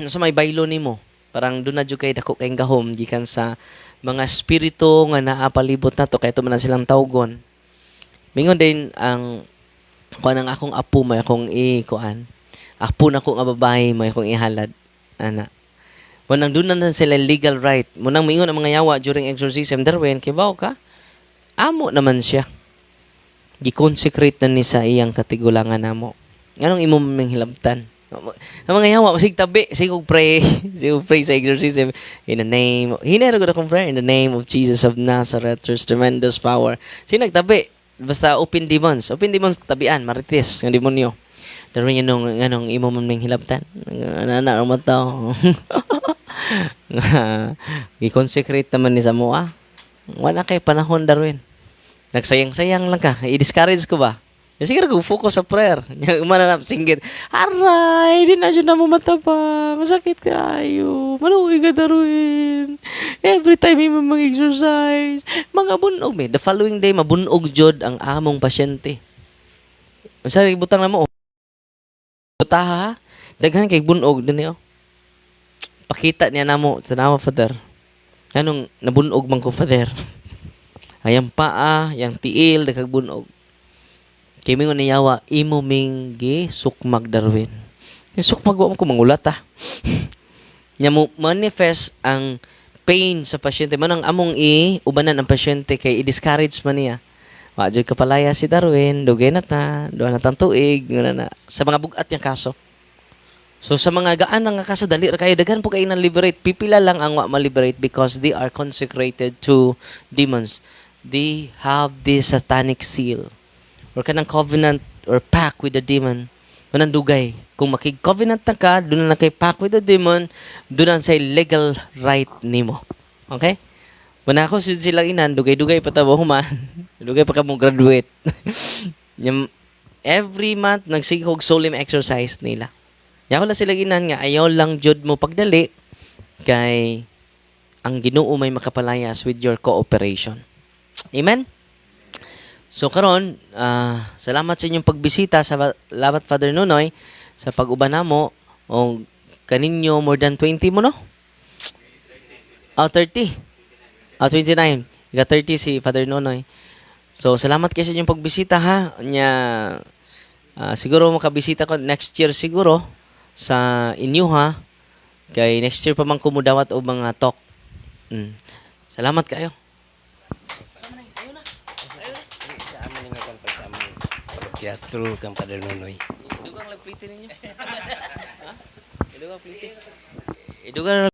sa may baylo nimo, parang doon na jud kay dako kay gahom gikan sa mga espiritu nga naa palibot nato kay tuman na silang tawgon. Mingon din ang kuan ang akong apo may akong kuan. Apo na ko nga babae may akong ihalad ana. Munang doon na sila legal right. Munang mingon ang mga yawa during exorcism, Darwin, kibaw ka? Amo naman siya. Gi-consecrate na ni sa iyang katigulangan namo. Anong imo mang hilabtan? Ang mga yawa, sig tabi, sig pray, sig pray sa exorcism in the name, hinero ko na kong prayer in the name of Jesus of Nazareth, there's tremendous power. Sige nagtabi, basta open demons, tabian, marites, ng demonyo. Daroon yan anong imo mang hilabtan? Ano mo to? I-consecrate naman ni sa mua. Wala kay panahon daroon. Nagsayang-sayang lang ka. I-discourage ko ba? Sige ko focus sa prayer. Yung mananap singgit. Aray, di na dyan na mo mataba. Masakit kayo. Maluwi ka daruin. Every time mo mag-exercise. Mga bunog me. The following day, mabunog jod ang among pasyente. Masari, butang na mo. Butaha, daghan kay bunog. Dani, pakita niya na mo sa nama, Father. Anong nabunog man ko, Father? Ayang paa, yang tiil, nagkagbunog. Kaya mingon niyawa, imo ming sukmag Darwin. Yung sukmag mo ko mangulat Nya mo manifest ang pain sa pasyente. Manang among ubanan ang pasyente kay i-discourage man niya. Wajud kapalaya si Darwin, dugay na ta, duha na tang tuig, na. Sa mga bugat niyang kaso. So sa mga gaan nga kaso, dali ra kayo, daghan po kayo na-liberate. Pipila lang ang ma-liberate because they are consecrated to demons. They have this satanic seal. Or kanang covenant or pact with the demon. Manang dugay. Kung makig-covenant na ka, doon na kay pact with the demon, doon na say legal right nimo. Okay? Manako silang inan, dugay-dugay pa tabo human. Dugay pa ka mo graduate. Every month, nagsigog solemn exercise nila. Yako lang silang inan nga, ayaw lang jud mo pagdali kay ang Ginoo may makapalayas with your cooperation. Amen? So karon, salamat sa inyong pagbisita sa Labat Father Nonoy sa pag-uban namo o kaninyo more than 20 mo no? 30. 29. Ika 30 si Father Nonoy. So salamat kayo sa inyong pagbisita ha. Nya siguro makabisita ko next year siguro sa inyo ha. Kay next year pa man kumudawat o mga talk. Salamat kayo. Teatro kang Padre Nonoy. Idugang lagpliti ninyo. Ha? Idugang pliti. Idugang